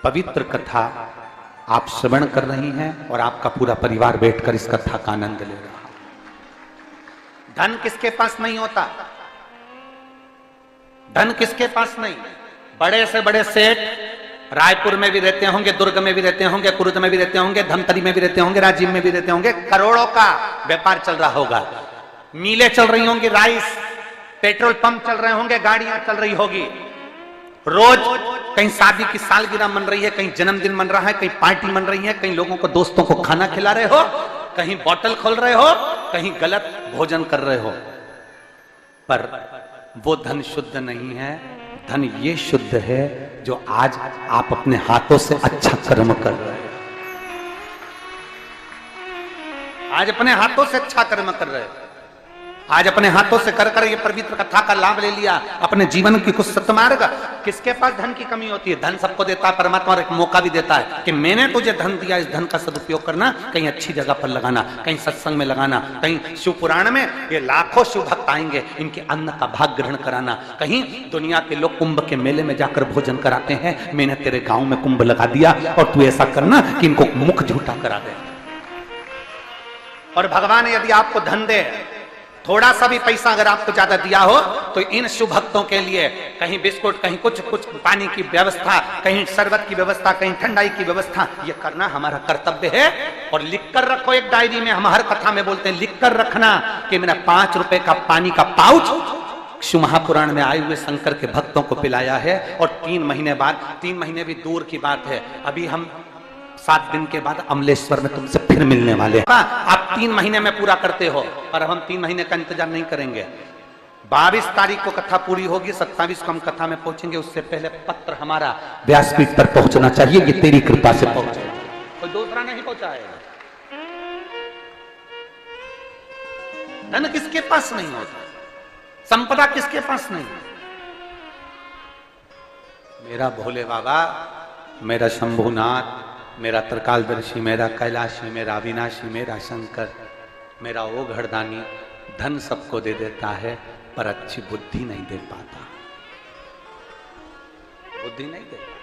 पवित्र कथा आप श्रवण कर रही हैं और आपका पूरा परिवार बैठकर इस कथा का आनंद ले रहा है। धन किसके पास नहीं होता? धन किसके पास नहीं? बड़े से बड़े सेठ रायपुर में भी रहते होंगे, दुर्ग में भी रहते होंगे, कुरुद में भी रहते होंगे, धमतरी में भी रहते होंगे, राजीव में भी रहते होंगे। करोड़ों का व्यापार चल रहा होगा, मीलें चल रही होंगी, राइस पेट्रोल पंप चल रहे होंगे, गाड़ियां चल रही होगी। रोज कहीं शादी की सालगिरह मन रही है, कहीं जन्मदिन मन रहा है, कहीं पार्टी मन रही है, कहीं लोगों को दोस्तों को खाना खिला रहे हो, कहीं बोतल खोल रहे हो, कहीं गलत भोजन कर रहे हो। पर वो धन शुद्ध नहीं है। धन ये शुद्ध है जो आज आप अपने हाथों से अच्छा कर्म कर रहे हो। आज अपने हाथों से अच्छा कर्म कर रहे हो। आज अपने हाथों से कर कर ये पवित्र कथा का लाभ ले लिया, अपने जीवन की कुछ सत्मार्ग। किसके पास धन की कमी होती है? धन सबको देता है परमात्मा, और एक मौका भी देता है कि मैंने तुझे धन दिया, इस धन का सदुपयोग करना, कहीं अच्छी जगह पर लगाना, कहीं सत्संग में लगाना, कहीं शिव पुराण में ये लाखों शिव भक्त आएंगे, इनके अन्न का भाग ग्रहण कराना। कहीं दुनिया के लोग कुंभ के मेले में जाकर भोजन कराते हैं, मैंने तेरे गांव में कुंभ लगा दिया और तू ऐसा करना कि इनको मुख झूठा करा दे। और भगवान यदि आपको धन दे, थोड़ा सा भी पैसा अगर आपको ज्यादा दिया हो, तो इन शिव भक्तों के लिए कहीं बिस्कुट, कहीं कुछ पानी की व्यवस्था, कहीं शरबत की व्यवस्था, कहीं ठंडाई की व्यवस्था, ये करना हमारा कर्तव्य है। और लिख कर रखो एक डायरी में, हम हर कथा में बोलते हैं लिख कर रखना कि मैंने 5 रुपए का पानी का पाउच शिव महापुराण में आए हुए शंकर के भक्तों को पिलाया है। और 3 महीने बाद, 3 महीने भी दूर की बात है, अभी हम 7 दिन के बाद अमलेश्वर में तुमसे फिर मिलने वाले हैं। आप 3 महीने में पूरा करते हो, पर अब हम 3 महीने का इंतजार नहीं करेंगे। 22 तारीख को कथा पूरी होगी, 27 को हम कथा में पहुंचेंगे। उससे पहले पत्र हमारा व्यासपीठ पर पहुंचना चाहिए, ये तेरी कृपा से पहुंचे, कोई दूसरा नहीं पहुंचाएगा। धन किसके पास नहीं होता? संपदा किसके पास नहीं? मेरा भोले बाबा, मेरा शंभुनाथ, मेरा त्रिकालदर्शी, मेरा कैलाशी, मेरा अविनाशी, मेरा शंकर, मेरा वो घरदानी धन सबको दे देता है, पर अच्छी बुद्धि नहीं दे पाता। बुद्धि नहीं दे पाता।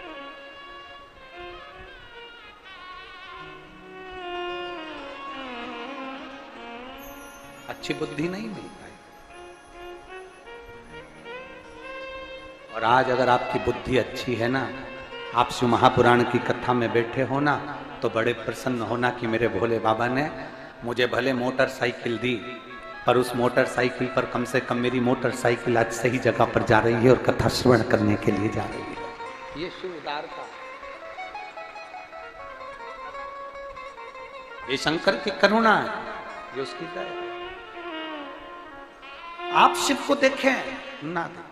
अच्छी बुद्धि नहीं मिल पाई। और आज अगर आपकी बुद्धि अच्छी है ना, आप शिव महापुराण की कथा में बैठे हो ना, तो बड़े प्रसन्न होना कि मेरे भोले बाबा ने मुझे भले मोटरसाइकिल दी, पर उस मोटरसाइकिल पर कम से कम मेरी मोटरसाइकिल आज सही जगह पर जा रही है और कथा श्रवण करने के लिए जा रही है। ये शिव उदारता, ये शंकर की करुणा है, ये उसकी दया है। आप शिव को देखें ना देखें,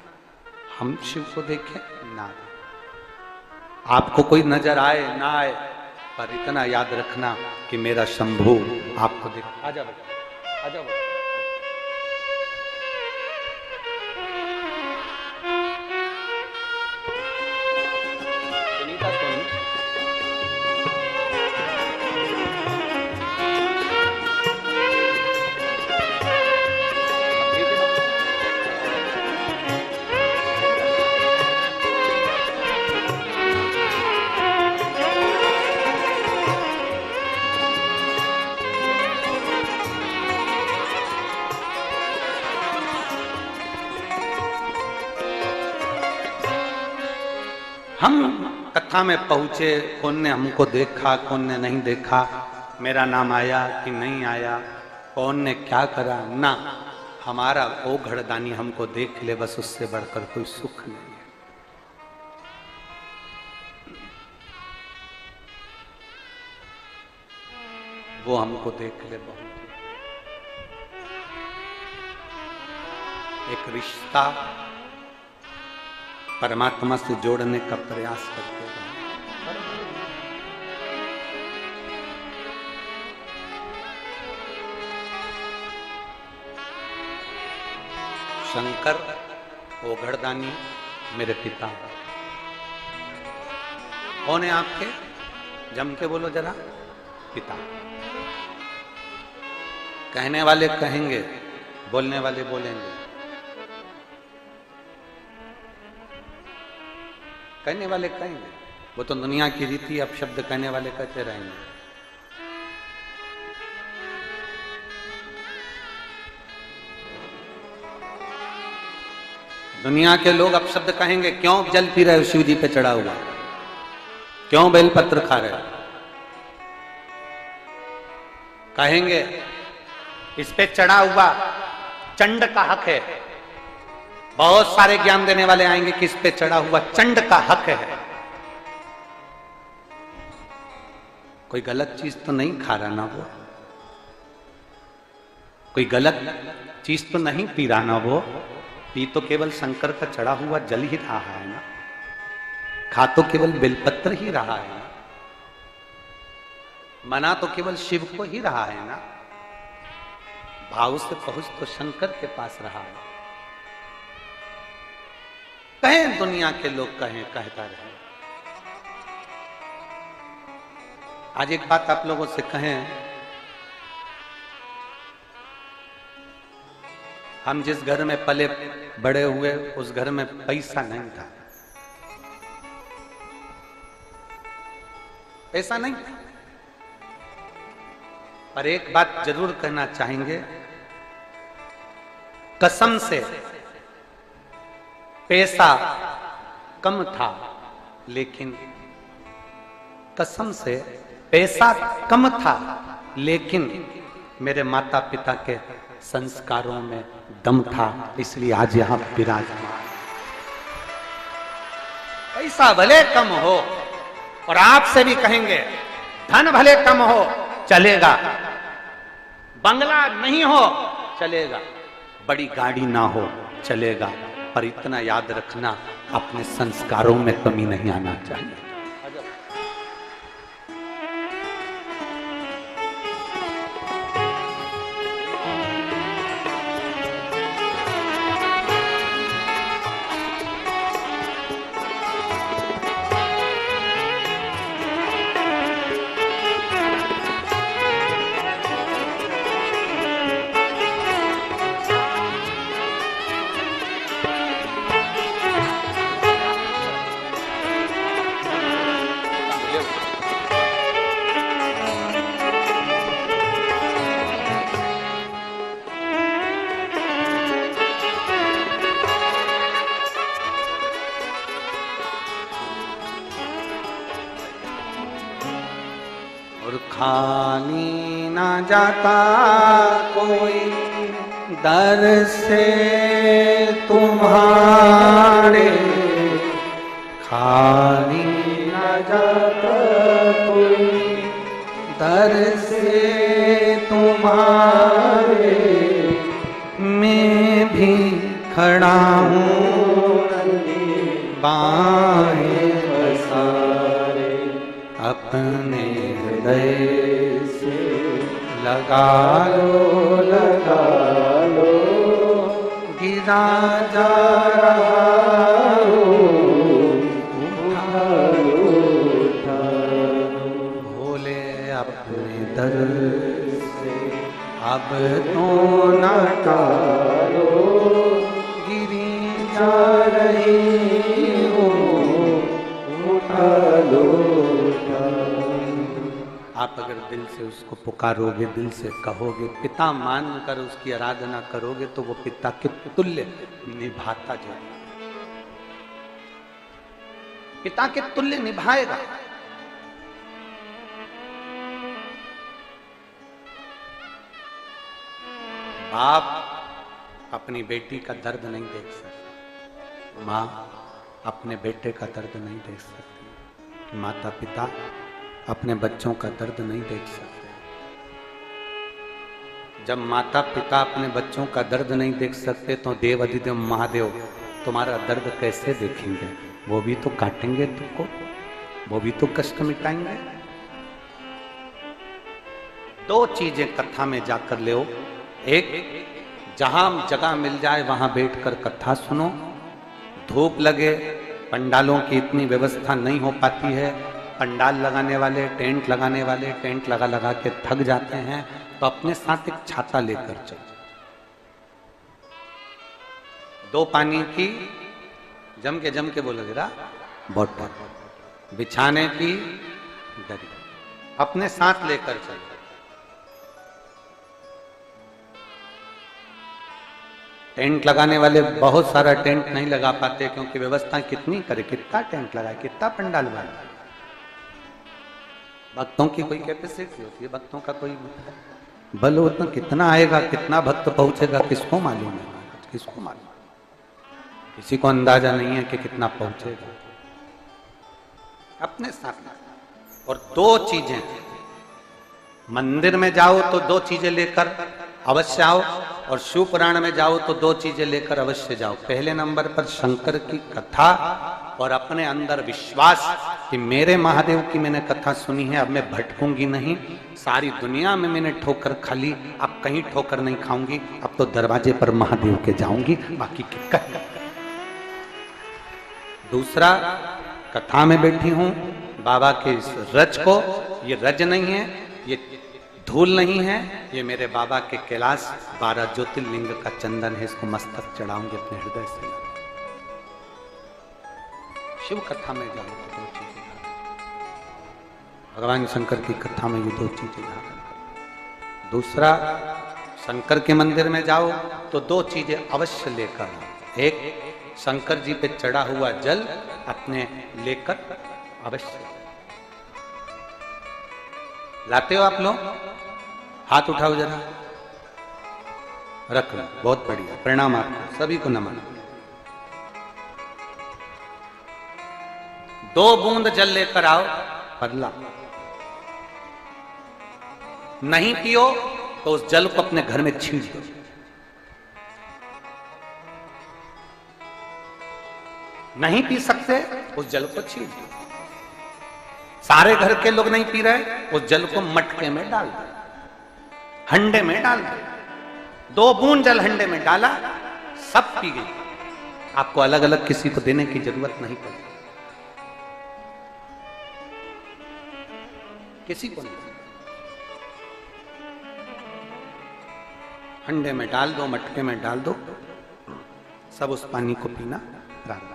हम शिव को देखें ना देखें, आपको कोई नजर आए ना आए, पर इतना याद रखना कि मेरा शंभू आपको देख। आजा बेटा, आजा बेटा। हम कथा में पहुंचे, कौन ने हमको देखा, कौन ने नहीं देखा, मेरा नाम आया कि नहीं आया, कौन ने क्या करा ना, हमारा वो घड़दानी हमको देख ले, बस उससे बढ़कर कोई सुख नहीं है। वो हमको देख ले, बहुत एक रिश्ता परमात्मा से जोड़ने का प्रयास करते हैं। शंकर वो घड़दानी मेरे पिता। कौन है आपके? जम के बोलो जरा। पिता। कहने वाले कहेंगे, बोलने वाले बोलेंगे। कहने वाले कहेंगे, वो तो दुनिया की रीति, अब शब्द कहने वाले कहते रहेंगे। दुनिया के लोग अब शब्द कहेंगे, क्यों जल पी रहे हो शिव जी पे चढ़ा हुआ, क्यों बेलपत्र खा रहे हो, कहेंगे इस पे चढ़ा हुआ चंड का हक है। बहुत सारे ज्ञान देने वाले आएंगे कि इस पे चढ़ा हुआ चंड का हक है। कोई गलत चीज तो नहीं खा रहा ना वो, कोई गलत चीज तो नहीं पी रहा ना वो, पी तो केवल शंकर का चढ़ा हुआ जल ही रहा है ना, खा तो केवल बेलपत्र ही रहा है ना, मना तो केवल शिव को ही रहा है ना, भाव से पहुंच तो शंकर के पास रहा है। कहें दुनिया के लोग, कहें, कहता रहे। आज एक बात आप लोगों से कहें, हम जिस घर में पले बड़े हुए उस घर में पैसा नहीं था, पैसा नहीं था, पर एक बात जरूर कहना चाहेंगे, कसम से पैसा कम था, लेकिन कसम से पैसा कम था, लेकिन मेरे माता पिता के संस्कारों में दम था, इसलिए आज यहां विराजमान। पैसा भले कम हो, और आपसे भी कहेंगे धन भले कम हो चलेगा, बंगला नहीं हो चलेगा, बड़ी गाड़ी ना हो चलेगा, पर इतना याद रखना अपने संस्कारों में कमी नहीं आना चाहिए। खाली ना जाता कोई दर से तुम्हारे, खाली ना जाता कोई दर से तुम्हारे, मैं भी खड़ा हूँ बाहें पसारे, अपने से लगा लो गिरा जा रहा उठा भोले अपने दर से अब तो न टालो, गिरी जा रही हो उठा लो। आप अगर दिल से उसको पुकारोगे, दिल से कहोगे, पिता मानकर उसकी आराधना करोगे, तो वो पिता के तुल्य निभाता जाएगा, पिता के तुल्य निभाएगा। बाप अपनी बेटी का दर्द नहीं देख सकती, माँ अपने बेटे का दर्द नहीं देख सकती, माता पिता अपने बच्चों का दर्द नहीं देख सकते। जब माता पिता अपने बच्चों का दर्द नहीं देख सकते, तो देव अधिदेव महादेव तुम्हारा दर्द कैसे देखेंगे? वो भी तो काटेंगे तुमको, वो भी तो कष्ट मिटाएंगे। दो चीजें कथा में जाकर ले, एक जहां जगह मिल जाए वहां बैठकर कथा सुनो, धूप लगे, पंडालों की इतनी व्यवस्था नहीं हो पाती है, पंडाल लगाने वाले, टेंट लगाने वाले टेंट लगा लगा के थक जाते हैं, तो अपने साथ एक छाता लेकर चलो, दो पानी की जम के बोलोगे रा बोतल, बिछाने की दरी अपने साथ लेकर चलो। टेंट लगाने वाले बहुत सारा टेंट नहीं लगा पाते क्योंकि व्यवस्था कितनी करे, कितना टेंट लगाए, कितना पंडाल बनाए। भक्तों की कोई कैपेसिटी होती है, भक्तों का कोई बल होता, कितना आएगा, कितना भक्त पहुंचेगा, किसको मालूम है, किसको मालूम, किसी को अंदाजा नहीं है कि कितना पहुंचेगा। अपने साथ। और दो चीजें, मंदिर में जाओ तो दो चीजें लेकर अवश्य आओ, और शिव पुराण में जाओ तो दो चीजें लेकर अवश्य जाओ। पहले नंबर पर शंकर की कथा और अपने अंदर विश्वास कि मेरे महादेव की मैंने कथा सुनी है, अब मैं भटकूंगी नहीं, सारी दुनिया में मैंने ठोकर खा ली, अब कहीं ठोकर नहीं खाऊंगी, अब तो दरवाजे पर महादेव के जाऊंगी, बाकी क्या। दूसरा, कथा में बैठी हूं बाबा के इस रज को, ये रज नहीं है, ये धूल नहीं है, ये मेरे बाबा के कैलाश 12 ज्योतिर्लिंग का चंदन है, इसको मस्तक चढ़ाऊंगे अपने हृदय से। शिव कथा में जाओ तो दो चीजें, भगवान शंकर की कथा में ये दो चीजें याद। दूसरा, शंकर के मंदिर में जाओ तो दो चीजें अवश्य लेकर आओ। एक, शंकर जी पे चढ़ा हुआ जल अपने लेकर अवश्य। लाते हो आप लोग? हाथ उठाओ जरा, रख लो, बहुत बढ़िया, प्रणाम आपको सभी को, नमन। 2 बूंद जल लेकर आओ, पगला। नहीं पियो तो उस जल को अपने घर में छींट दो। नहीं पी सकते, उस जल को छींट दो। सारे घर के लोग नहीं पी रहे, उस जल को मटके में डाल दो, हंडे में डाल दो। 2 बूंद जल हंडे में डाला, सब पी गई। आपको अलग अलग किसी को देने की जरूरत नहीं पड़ी, किसी को नहीं। हंडे में डाल दो, मटके में डाल दो, सब उस पानी को पीना प्रारंभ।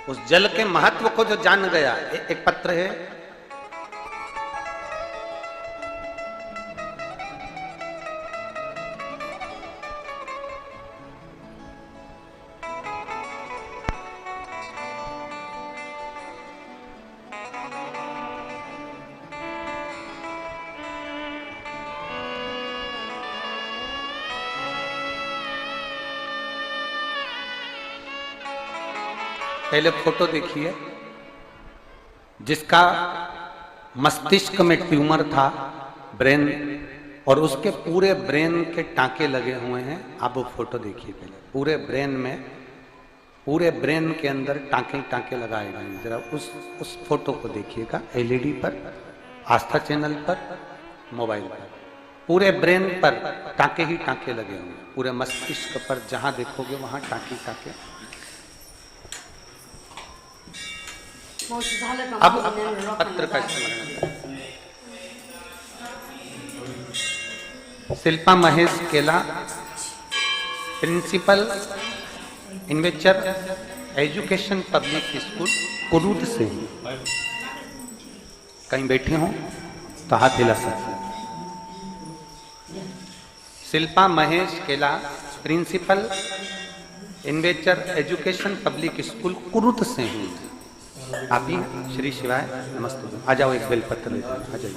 उस जल के महत्व को जो जान गया, एक पत्र है, पहले फोटो देखिए, जिसका मस्तिष्क में ट्यूमर था, ब्रेन, और उसके पूरे ब्रेन के टांके लगे हुए हैं। आप वो फोटो देखिए पहले, पूरे ब्रेन में, पूरे ब्रेन के अंदर टांके टांके लगाए गए। जरा उस फोटो को देखिएगा, एलईडी पर, आस्था चैनल पर, मोबाइल पर, पूरे ब्रेन पर टांके ही टांके लगे हुए, पूरे मस्तिष्क पर जहां देखोगे वहां टांके टांके। अब पत्र का स्मरण। Shilpa Mahesh Kela, principal investor education public school Kurud से। कहीं बैठे हो तो हाथ हिला सकते। Shilpa Mahesh Kela, principal investor education public school Kurud से हूँ। आप ही श्री शिवाय नमस्ते। आ जाओ, एक बेलपत्र ले जाओ, आ जाइए।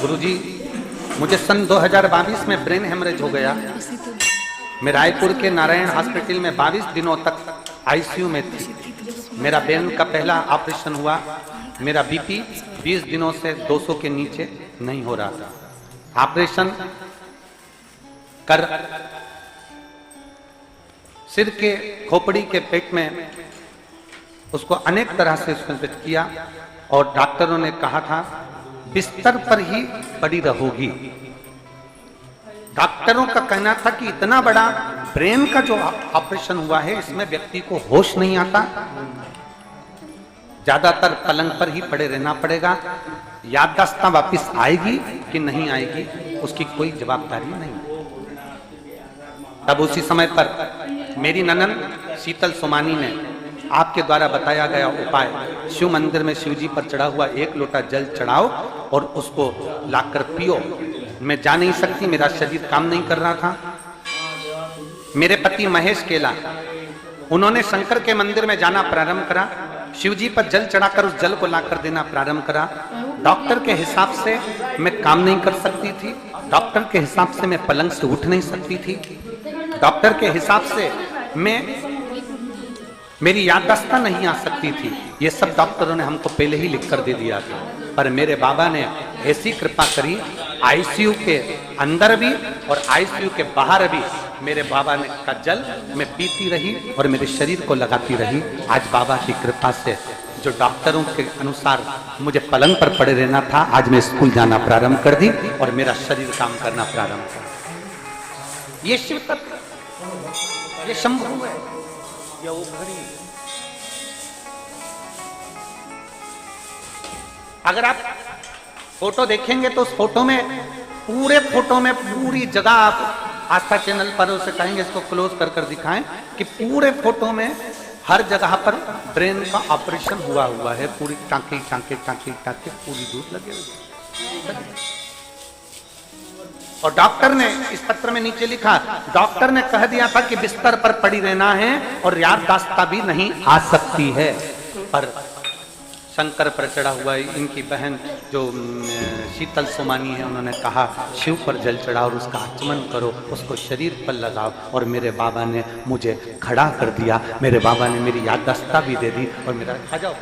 गुरुजी, मुझे सन 2022 में ब्रेन हेमरेज हो गया। मैं रायपुर के नारायण हॉस्पिटल में 22 दिनों तक आईसीयू में थी। मेरा ब्रेन का पहला ऑपरेशन हुआ। मेरा बीपी 20 दिनों से 200 के नीचे नहीं हो रहा था। ऑपरेशन कर सिर के खोपड़ी के पेट में उसको अनेक तरह से संरक्षित किया, और डॉक्टरों ने कहा था बिस्तर पर ही पड़ी रहोगी। डॉक्टरों का कहना था कि इतना बड़ा ब्रेन का जो ऑपरेशन हुआ है, इसमें व्यक्ति को होश नहीं आता, ज्यादातर पलंग पर ही पड़े रहना पड़ेगा। याददाश्त वापिस आएगी कि नहीं आएगी उसकी कोई जवाबदारी नहीं। तब उसी समय पर मेरी ननन शीतल सोमानी ने आपके द्वारा बताया गया उपाय, शिव मंदिर में शिव जी पर चढ़ा हुआ 1 लोटा जल चढ़ाओ और उसको लाकर पियो। मैं जा नहीं सकती, मेरा शरीर काम नहीं कर रहा था। मेरे पति महेश केला, उन्होंने शंकर के मंदिर में जाना प्रारंभ करा, शिव जी पर जल चढ़ाकर उस जल को लाकर देना प्रारंभ करा। डॉक्टर के हिसाब से मैं काम नहीं कर सकती थी, डॉक्टर के हिसाब से मैं पलंग से उठ नहीं सकती थी, डॉक्टर के हिसाब से मेरी याददाश्त नहीं आ सकती थी। ये सब डॉक्टरों ने हमको पहले ही लिख कर दे दिया था। पर मेरे बाबा ने ऐसी कृपा करी, आईसीयू के अंदर भी और आईसीयू के बाहर भी मेरे बाबा ने का जल मैं पीती रही और मेरे शरीर को लगाती रही। आज बाबा की कृपा से जो डॉक्टरों के अनुसार मुझे पलंग पर पड़े रहना था, आज मैं स्कूल जाना प्रारंभ कर दी और मेरा शरीर काम करना प्रारंभ कर। ये शिव तत्व, ये शंभु है, ये उभरी। अगर आप फोटो देखेंगे तो उस फोटो में पूरी जगह आप आस्था चैनल पर उसे कहेंगे इसको क्लोज कर कर दिखाएं कि पूरे फोटो में हर जगह पर ब्रेन का ऑपरेशन हुआ है। पूरी टांके पूरी दूध लगे हुए। और डॉक्टर ने इस पत्र में नीचे लिखा, डॉक्टर ने कह दिया था कि बिस्तर पर पड़ी रहना है और याददाश्त भी नहीं आ सकती है। पर शंकर पर चढ़ा हुआ इनकी बहन जो शीतल सोमानी है, उन्होंने कहा शिव पर जल चढ़ाओ और उसका आचमन करो, उसको शरीर पर लगाओ। और मेरे बाबा ने मुझे खड़ा कर दिया, मेरे बाबा ने मेरी याददाश्त भी दे दी और मेरा खा जाओ।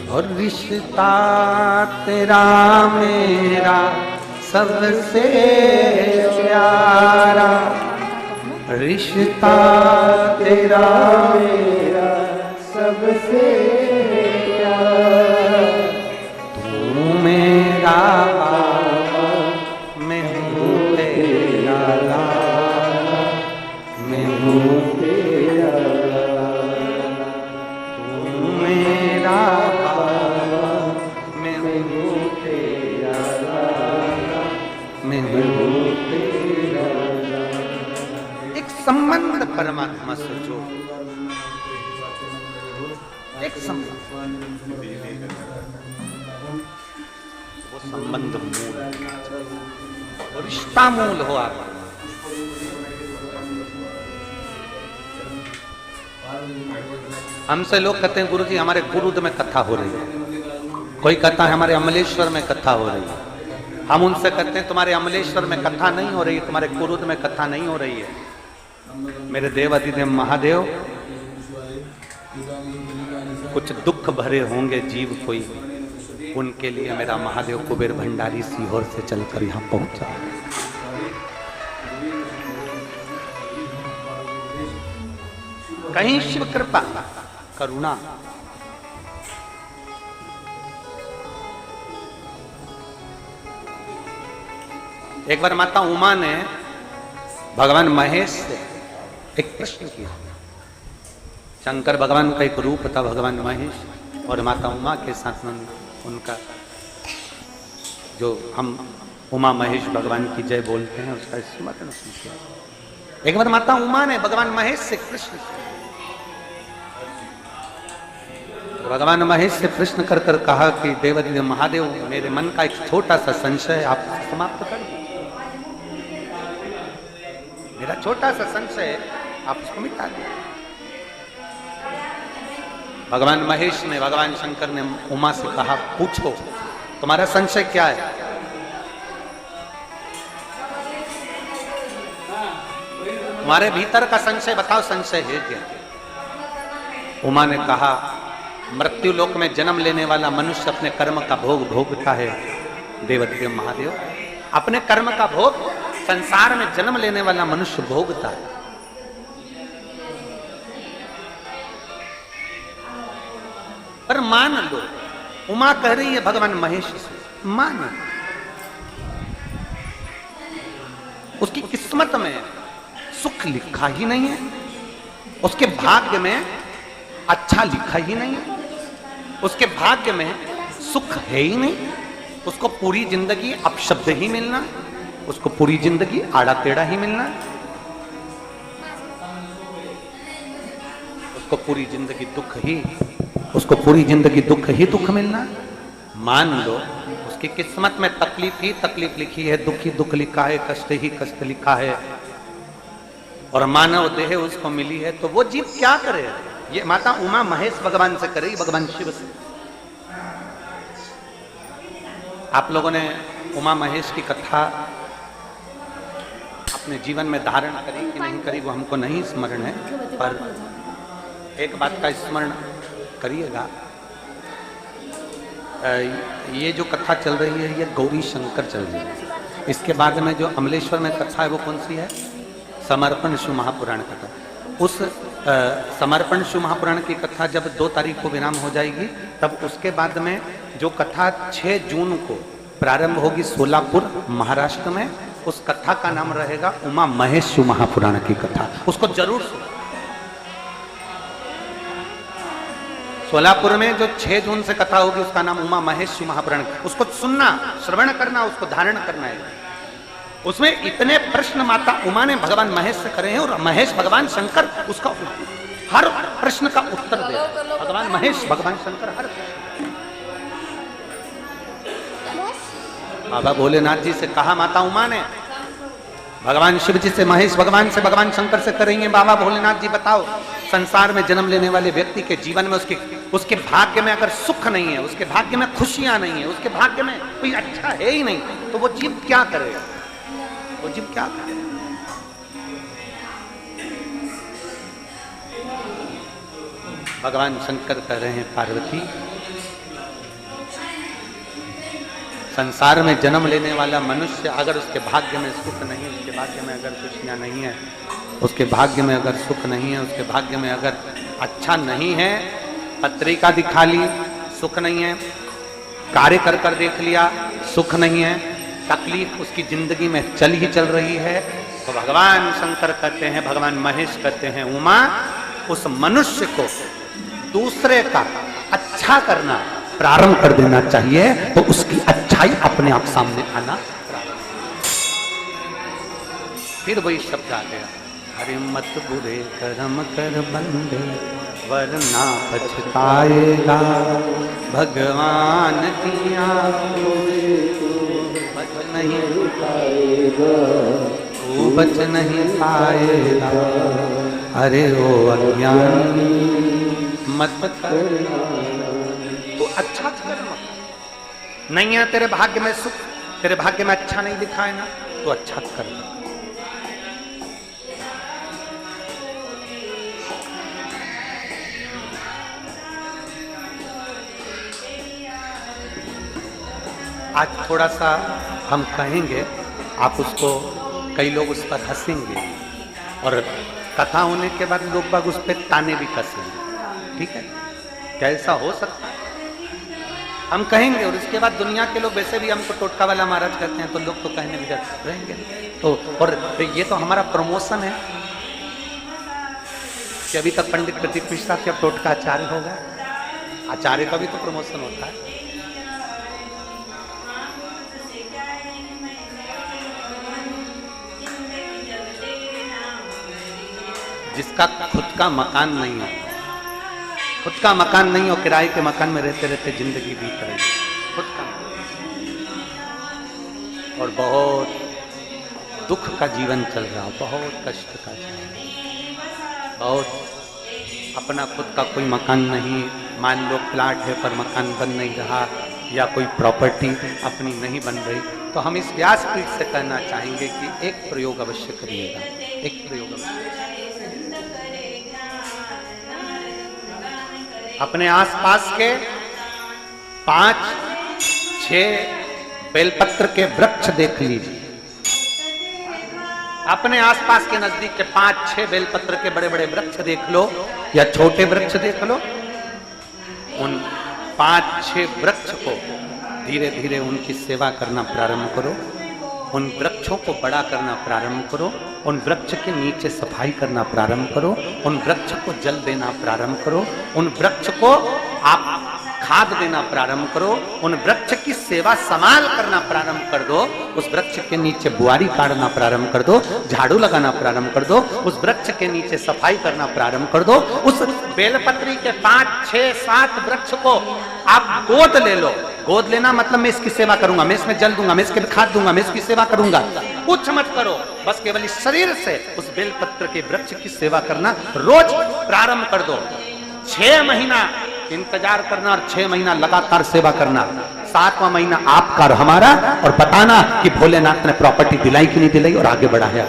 और रिश्ता तेरा मेरा सबसे प्यारा, रिश्ता तेरा मेरा सबसे प्यारा, तू मेरा बाबा मैं हूँ तेरा लाला, मैं हूँ तेरा लाला, तू मेरा संबंध परमात्मा से जोड़, एक संबंध, वो संबंध मूल, रिश्ता मूल हो। आप हमसे लोग कहते हैं गुरुजी हमारे गुरुद में कथा हो रही है, कोई कहता है हमारे अमलेश्वर में कथा हो रही है। हम उनसे कहते हैं तुम्हारे अमलेश्वर में कथा नहीं हो रही है, तुम्हारे गुरुद में कथा नहीं हो रही है। मेरे देव अधिदेव महादेव, कुछ दुख भरे होंगे जीव कोई, उनके लिए मेरा महादेव कुबेर भंडारी सीहोर से चलकर यहाँ पहुंचा। कहीं शिव कृपा करुणा, एक बार माता उमा ने भगवान महेश से एक प्रश्न किया। शंकर भगवान का एक रूप था भगवान महेश, और माता उमा के साथ में उनका जो हम उमा महेश भगवान की जय बोलते हैं उसका स्मरण किया। एक बार माता उमा ने भगवान महेश से प्रश्न किया, भगवान महेश से प्रश्न कर कर कहा कि देवाधिदेव महादेव मेरे मन का एक छोटा सा संशय आप समाप्त कर दीजिए, मेरा छोटा सा संशय आप उसको मिटा दीजिए। भगवान महेश ने, भगवान शंकर ने उमा से कहा, पूछो तुम्हारा संशय क्या है? तुम्हारे भीतर का संशय बताओ, संशय है क्या? उमा ने कहा, मृत्यु लोक में जन्म लेने वाला मनुष्य अपने कर्म का भोग भोगता है देवदेव महादेव। अपने कर्म का भोग संसार में जन्म लेने वाला मनुष्य भोगता है। पर मान लो, उमा कह रही है भगवान महेश से, मान, उसकी किस्मत में सुख लिखा ही नहीं है, उसके भाग्य में अच्छा लिखा ही नहीं है, उसके भाग्य में सुख है ही नहीं। उसको पूरी जिंदगी अपशब्द ही मिलना है, उसको पूरी जिंदगी आड़ा टेढ़ा ही मिलना है, उसको पूरी जिंदगी दुख ही, उसको पूरी जिंदगी दुख ही दुख मिलना है। मान लो उसकी किस्मत में तकलीफ ही तकलीफ लिखी है, दुख ही दुख लिखा है, कष्ट ही कष्ट लिखा है, और मानव देह उसको मिली है, तो वो जीव क्या करे? ये माता उमा महेश भगवान से करेगी, भगवान शिव से। आप लोगों ने उमा महेश की कथा अपने जीवन में धारण करी कि नहीं करी वो हमको नहीं स्मरण है, पर एक बात का स्मरण करिएगा, ये जो कथा चल रही है ये गौरी शंकर चल रही है। इसके बाद में जो अमलेश्वर में कथा है वो कौन सी है? समर्पण शिव महापुराण कथा। उस समर्पण शिव महापुराण की कथा जब 2 तारीख को विराम हो जाएगी, तब उसके बाद में जो कथा 6 जून को प्रारंभ होगी सोलापुर महाराष्ट्र में, उस कथा का नाम रहेगा उमा महेश शिव महापुराण की कथा। उसको जरूर सुनो। सोलापुर में जो 6 जून से कथा होगी उसका नाम उमा महेश शिव महापुराण, उसको सुनना, श्रवण करना, उसको धारण करना है। उसमें इतने प्रश्न माता उमा ने भगवान महेश से करे हैं, और महेश भगवान शंकर उसका हर प्रश्न का उत्तर दे रहे हैं। भगवान महेश भगवान शंकर हर बाबा भोलेनाथ जी से कहा माता उमा ने, भगवान शिव जी से महेश भगवान से, भगवान शंकर से करेंगे, बाबा भोलेनाथ जी बताओ, संसार में जन्म लेने वाले व्यक्ति के जीवन में उसके भाग्य में अगर सुख नहीं है, उसके भाग्य में खुशियां नहीं है, उसके भाग्य में कोई अच्छा है ही नहीं, तो वो जीव क्या करेगा? वो जीव क्या करेगा? भगवान शंकर कह रहे हैं, पार्वती, संसार में जन्म लेने वाला मनुष्य अगर उसके भाग्य में सुख नहीं, उसके भाग्य में अगर खुशियां नहीं है, उसके भाग्य में अगर सुख नहीं है, उसके भाग्य में अगर अच्छा नहीं है, पत्रिका दिखा ली सुख नहीं है, कार्य कर कर देख लिया सुख नहीं है, तकलीफ उसकी जिंदगी में चल ही चल रही है, तो भगवान शंकर कहते हैं, भगवान महेश कहते हैं, उमा, उस मनुष्य को दूसरे का अच्छा करना प्रारंभ कर देना चाहिए, तो उसकी अच्छाई अपने आप सामने आना प्रारंभ। फिर वही शब्द आ गया, अरे मत बुरे कर्म कर बंदे वरना पछताएगा, भगवान की आंखों बच नहीं पाएगा, तू बच नहीं पाएगा, अरे ओ अज्ञानी मत करना, तो अच्छा कर्म नहीं है, तेरे भाग्य में सुख, तेरे भाग्य में अच्छा नहीं दिखा है ना, तो अच्छा कर्म। आज थोड़ा सा हम कहेंगे, आप उसको, कई लोग उस पर हंसेंगे, और कथा होने के बाद लोग बाग उस पर ताने भी कसेंगे, ठीक है? कैसा हो सकता है? हम कहेंगे, और इसके बाद दुनिया के लोग वैसे भी हमको टोटका वाला महाराज कहते हैं, तो लोग तो कहने भी रहेंगे। तो और ये तो हमारा प्रमोशन है कि अभी तक पंडित प्रदीप मिश्रा के अब टोटका आचार्य होगा, आचार्य का भी तो प्रमोशन होता है। जिसका खुद का मकान नहीं हो, खुद का मकान नहीं हो, किराए के मकान में रहते रहते जिंदगी बीत रही है, खुद का, और बहुत दुख का जीवन चल रहा, बहुत कष्ट का जीवन, बहुत अपना खुद का कोई मकान नहीं, मान लो प्लाट है पर मकान बन नहीं रहा, या कोई प्रॉपर्टी अपनी नहीं बन रही, तो हम इस व्यासपीठ से कहना चाहेंगे कि एक प्रयोग अवश्य करिएगा, एक प्रयोग अवश्य। अपने आसपास के 5-6 बेलपत्र के वृक्ष देख लीजिए, अपने आसपास के नजदीक के 5-6 बेलपत्र के बड़े बड़े वृक्ष देख लो या छोटे वृक्ष देख लो। उन 5-6 वृक्ष को धीरे धीरे उनकी सेवा करना प्रारंभ करो, उन वृक्षों को बड़ा करना प्रारंभ करो, उन वृक्ष के नीचे सफाई करना प्रारंभ करो, उन वृक्ष को जल देना प्रारंभ करो, उन वृक्ष को आप खाद देना प्रारंभ करो, उन वृक्ष की सेवा संभाल करना प्रारंभ कर दो, उस वृक्ष के नीचे बुआरी काटना प्रारंभ कर दो, झाड़ू लगाना प्रारंभ कर दो, उस वृक्ष के नीचे सफाई करना प्रारंभ कर दो। उस बेलपत्री के 5-6-7 वृक्ष को आप गोद ले लो। गोद लेना मतलब मैं इसकी सेवा करूंगा, मैं इसमें जल दूंगा, मैं इसके खाद दूंगा, मैं इसकी सेवा करूंगा, कुछ मत करो, बस केवल इस शरीर से उस बेलपत्र के वृक्ष की सेवा करना रोज प्रारंभ कर दो। 6 महीना इंतजार करना और 6 महीना लगातार सेवा करना, 7वां महीना आपका और हमारा, और बताना कि भोलेनाथ ने प्रॉपर्टी दिलाई कि नहीं दिलाई और आगे बढ़ाया।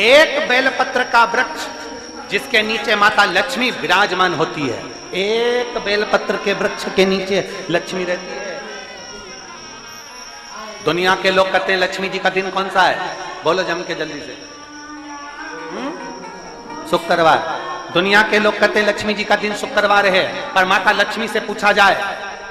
एक बेलपत्र का वृक्ष जिसके नीचे माता लक्ष्मी विराजमान होती है, एक बेलपत्र के वृक्ष के नीचे लक्ष्मी रहती है। दुनिया के लोग कहते हैं लक्ष्मी जी का दिन कौन सा है, बोलो जम के जल्दी से। शुक्रवार। दुनिया के लोग कहते हैं लक्ष्मी जी का दिन शुक्रवार है, पर माता लक्ष्मी से पूछा जाए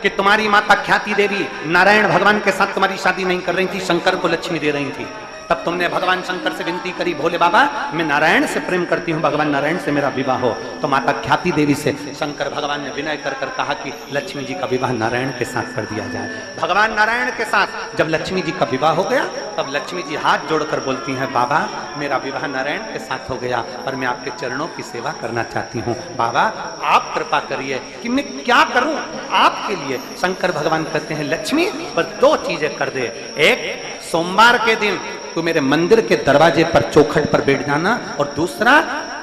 कि तुम्हारी माता ख्याति देवी नारायण भगवान के साथ तुम्हारी शादी नहीं कर रही थी, शंकर को लक्ष्मी दे रही थी, तब तुमने भगवान शंकर से विनती करी, भोले बाबा मैं नारायण से प्रेम करती हूँ, भगवान नारायण से मेरा विवाह हो। तो माता ख्याति देवी से शंकर भगवान ने विनय कर कर कहा कि लक्ष्मी जी का विवाह नारायण के साथ कर दिया जाए। भगवान नारायण के साथ जब लक्ष्मी जी का विवाह हो गया, तब लक्ष्मी जी हाथ जोड़कर बोलती हैं, बाबा मेरा विवाह नारायण के साथ हो गया, पर मैं आपके चरणों की सेवा करना चाहती हूँ, बाबा आप कृपा करिए कि मैं क्या करूं आपके लिए। शंकर भगवान कहते हैं लक्ष्मी बस 2 चीजें कर दे, एक सोमवार के दिन तू मेरे मंदिर के दरवाजे पर चौखट पर बैठ जाना, और दूसरा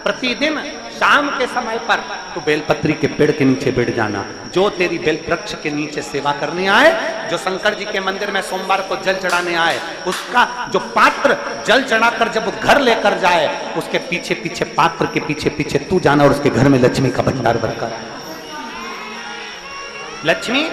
प्रतिदिन शाम के समय पर तू बेलपत्री के पेड़ के नीचे बैठ जाना। जो तेरी बेल वृक्ष के नीचे सेवा करने आए, जो शंकर जी के मंदिर में सोमवार को जल चढ़ाने आए, उसका जो पात्र जल चढ़ाकर जब वो घर लेकर जाए, उसके पीछे पीछे पात्र के पीछे पीछे तू जाना और उसके घर में लक्ष्मी का भंडार भरकर। लक्ष्मी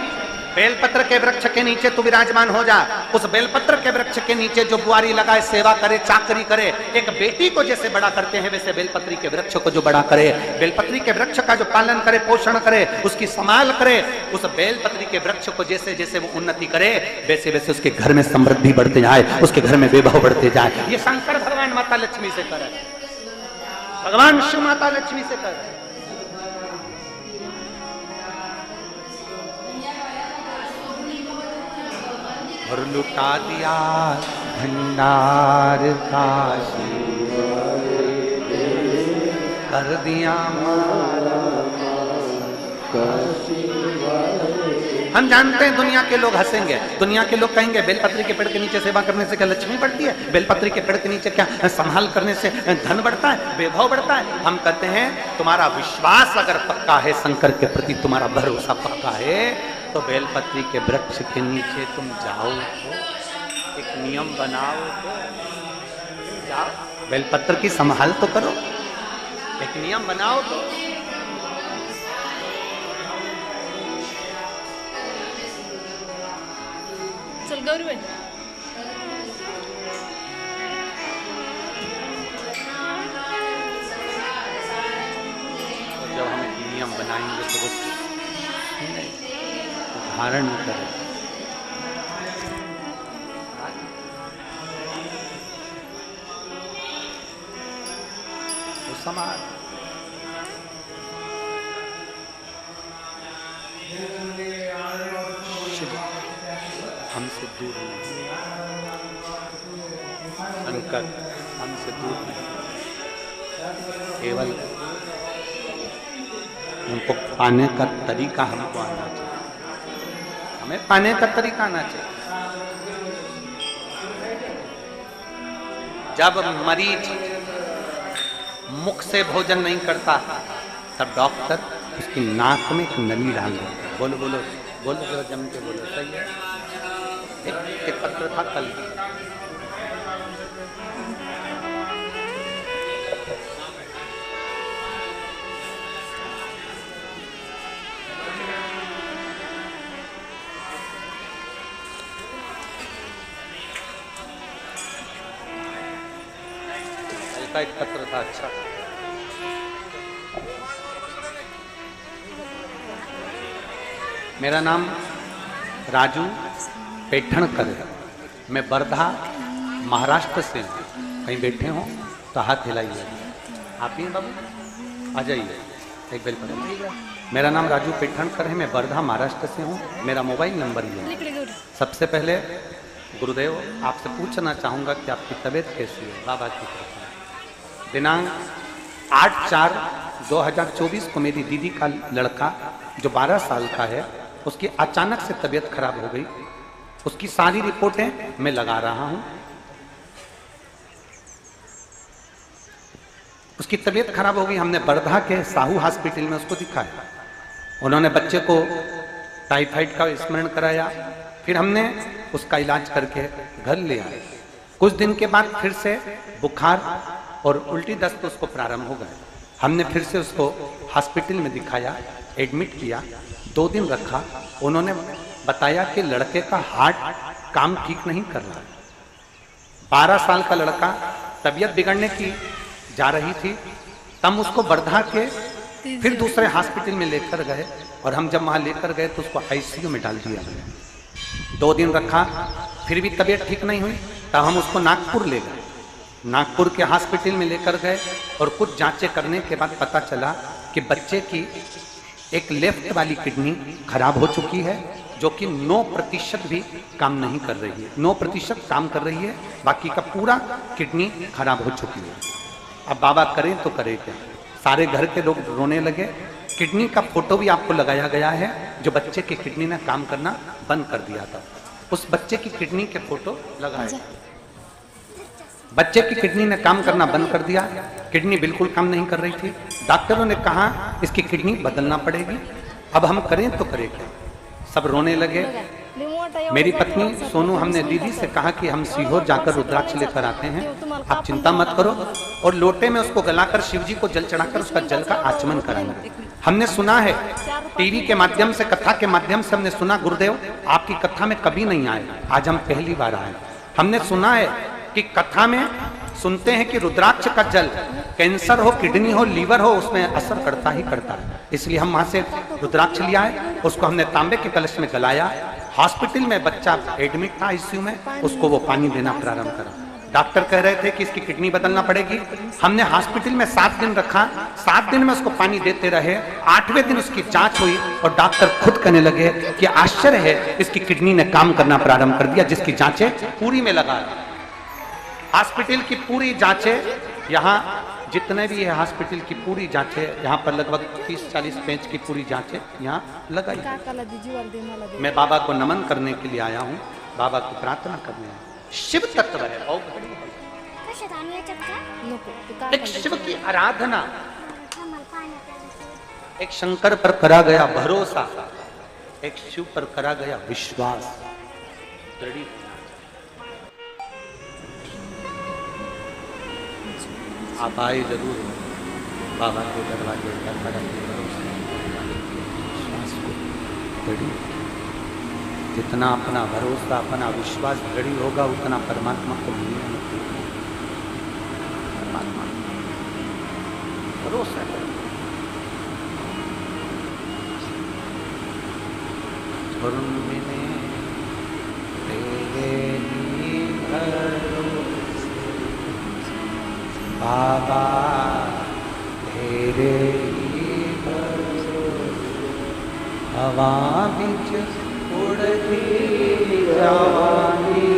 बेलपत्र के वृक्ष के नीचे तू विराजमान हो जा, उस बेलपत्र के वृक्ष के नीचे जो बुआरी लगाए, सेवा करे, चाकरी करे, एक बेटी को जैसे बड़ा करते हैं वैसे बेलपत्री के वृक्ष को जो बड़ा करे, बेलपत्री के वृक्ष का जो पालन करे, पोषण करे, उसकी संभाल करे, उस बेलपत्री के वृक्ष को जैसे जैसे वो उन्नति करे, वैसे वैसे उसके घर में समृद्धि बढ़ते जाए, उसके घर में वैभव बढ़ते जाए। ये शंकर भगवान माता लक्ष्मी से करे, भगवान शिव माता लक्ष्मी से करे। और लुटा दिया भंडार काशी, कर दिया हम जानते हैं दुनिया के लोग हंसेंगे, दुनिया के लोग कहेंगे बेलपत्री के पेड़ के नीचे सेवा करने से क्या लक्ष्मी बढ़ती है, बेलपत्री के पेड़ के नीचे क्या संभाल करने से धन बढ़ता है, वैभव बढ़ता है। हम कहते हैं तुम्हारा विश्वास अगर पक्का है, शंकर के प्रति तुम्हारा भरोसा पक्का है, तो बेलपत्री के वृक्ष के नीचे तुम जाओ, तो एक नियम बनाओ, तो जाओ बेलपत्र की संभाल तो करो, एक नियम बनाओ। तो चल गौरी बहन, जब हम एक नियम बनाएंगे तो वो धारण करें। वो समाज हमसे दूर नहीं, शंकर हमसे दूर नहीं, केवल उनको पाने का तरीका हमको आना चाहिए, हमें पाने का तरीका आना चाहिए। जब मरीज मुख से भोजन नहीं करता तब डॉक्टर उसकी नाक में एक नली डाल देता। बोलो बोलो बोलो बोलो, जम के बोलो, सही है। एक पत्र था कल, का एक पत्र था। अच्छा, मेरा नाम राजू पेठणकर है, मैं वर्धा महाराष्ट्र से हूँ। कहीं बैठे हो तो हाथ हिलाइए। आप ही हैं बाबू, आ जाइए, एक बेल पर। मेरा नाम राजू पेठणकर है, मैं वर्धा महाराष्ट्र से हूँ। मेरा मोबाइल नंबर ये है। सबसे पहले गुरुदेव आपसे पूछना चाहूँगा कि आपकी तबीयत कैसी है? बाबा की तरफ दिनांक 8/4/2024 को मेरी दीदी का लड़का जो 12 साल का है, उसकी अचानक से तबीयत खराब हो गई। उसकी सारी रिपोर्टें मैं लगा रहा हूं। उसकी तबीयत खराब हो गई, हमने वर्धा के साहू हॉस्पिटल में उसको दिखाया। उन्होंने बच्चे को टाइफाइड का स्मरण कराया, फिर हमने उसका इलाज करके घर ले आए। कुछ दिन के बाद फिर से बुखार और उल्टी दस्त उसको प्रारंभ हो गए। हमने फिर से उसको हॉस्पिटल में दिखाया, एडमिट किया, 2 दिन रखा। उन्होंने बताया कि लड़के का हार्ट काम ठीक नहीं कर रहा। 12 साल का लड़का, तबीयत बिगड़ने की जा रही थी, तब उसको वर्धा के फिर दूसरे हॉस्पिटल में लेकर गए, और हम जब वहां लेकर गए तो उसको आईसीयू में डाल दिया गया। 2 दिन रखा, फिर भी तबीयत ठीक नहीं हुई, तब हम उसको नागपुर ले गए। नागपुर के हॉस्पिटल में लेकर गए और कुछ जांचें करने के बाद पता चला कि बच्चे की एक लेफ्ट वाली किडनी खराब हो चुकी है, जो कि 9% भी काम नहीं कर रही है। 9% काम कर रही है, बाकी का पूरा किडनी खराब हो चुकी है। अब बाबा करें तो करें क्या? सारे घर के लोग रोने लगे। किडनी का फोटो भी आपको लगाया गया है, जो बच्चे की किडनी ने काम करना बंद कर दिया था। उस बच्चे की किडनी के फोटो लगाए। बच्चे की किडनी ने काम करना बंद कर दिया, किडनी बिल्कुल काम नहीं कर रही थी। डॉक्टरों ने कहा इसकी किडनी बदलना पड़ेगी। अब हम करें तो करें क्या? सब रोने लगे। मेरी पत्नी सोनू, हमने दीदी से कहा कि हम सीहोर जाकर रुद्राक्ष लेकर आते हैं, आप चिंता मत करो, और लोटे में उसको गलाकर शिव जी को जल चढ़ाकर उसका जल का आचमन कराएंगे। हमने सुना है टीवी के माध्यम से, कथा के माध्यम से हमने सुना, गुरुदेव आपकी कथा में कभी नहीं आए, आज हम पहली बार आए। हमने सुना है कि कथा में सुनते हैं कि रुद्राक्ष का जल कैंसर हो, किडनी हो, लीवर हो, उसमें असर करता ही करता है। इसलिए हम वहां से रुद्राक्ष लिया है, उसको हमने तांबे के कलश में गलाया। हॉस्पिटल में बच्चा एडमिट था आईसीयू में, उसको वो पानी देना प्रारंभ करा। डॉक्टर कह रहे थे कि इसकी किडनी बदलना पड़ेगी। हमने हॉस्पिटल में 7 दिन रखा, 7 दिन में उसको पानी देते रहे। 8वें दिन उसकी जांच हुई और डॉक्टर खुद कहने लगे कि आश्चर्य है, इसकी किडनी ने काम करना प्रारंभ कर दिया, जिसकी जांचें पूरी में लगा। हॉस्पिटल की पूरी जांचें, यहाँ जितने भी है हॉस्पिटल की पूरी जांचें, यहाँ पर लगभग 30-40 पेज की पूरी जांचें यहाँ लगाई। मैं बाबा को नमन करने के लिए आया हूँ, बाबा को प्रार्थना करने आया। शिव तत्व है, एक शिव की आराधना, एक शंकर पर करा गया भरोसा, एक शिव पर करा गया विश्वास। आप आए जरूर बाबा के दरवाजे पर, विश्वास को दृढ़, जितना अपना भरोसा, अपना विश्वास दृढ़ होगा, उतना परमात्मा को मिलेगा। परमात्मा भरोसा है। बाबा तेरे हवा बिच उड़ती जवानी,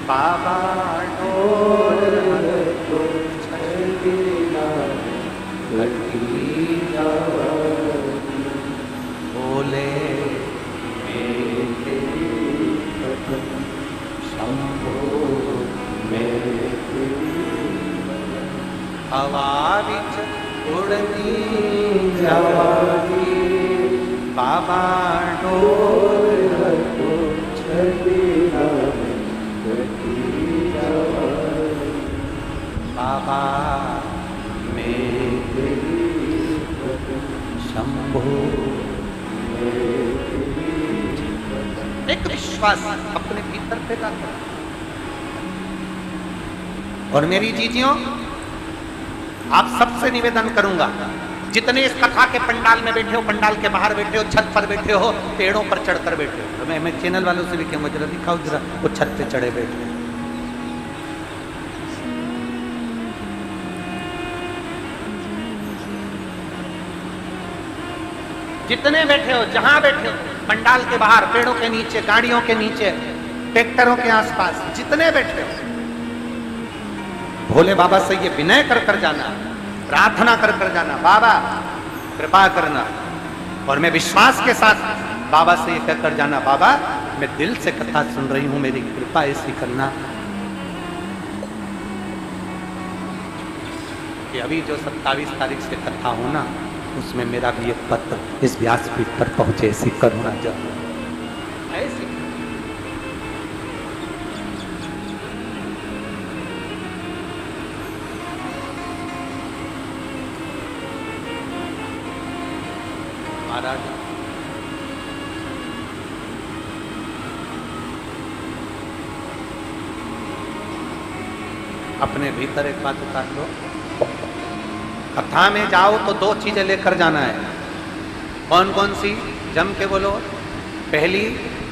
बाबा डोर तो छलना घटी जवानी, बोले मेरे शंभो मेरे बाबा डोल बाबा मेरे शंभो। एक विश्वास अपने भीतर पैदा करो। और मेरी जीजियों, आप सबसे निवेदन करूंगा, जितने इस कथा के पंडाल में बैठे हो, पंडाल के बाहर बैठे हो, छत पर बैठे हो, पेड़ों पर चढ़कर बैठे हो, तो मैं चैनल वालों से भी कहूंगा जरा दिखाओ, जरा वो छत पे चढ़े बैठे। जितने बैठे हो, जहां बैठे हो, पंडाल के बाहर, पेड़ों के नीचे, गाड़ियों के नीचे, ट्रैक्टरों के आसपास, जितने बैठे हो, भोले बाबा से ये विनय कर कर जाना, प्रार्थना कर कर जाना, बाबा कृपा करना। और मैं विश्वास के साथ बाबा से ये कहकर जाना, बाबा मैं दिल से कथा सुन रही हूं, मेरी कृपा ऐसी करना कि अभी जो 27 तारीख से कथा होना, उसमें मेरा भी एक पत्र इस व्यासपीठ पर पहुंचे, ऐसी करुणा जरूर ऐसी। महाराज अपने भीतर एक बात उतार लो, कथा में जाओ तो 2 चीजें लेकर जाना है। कौन कौन सी? जम के बोलो। पहली,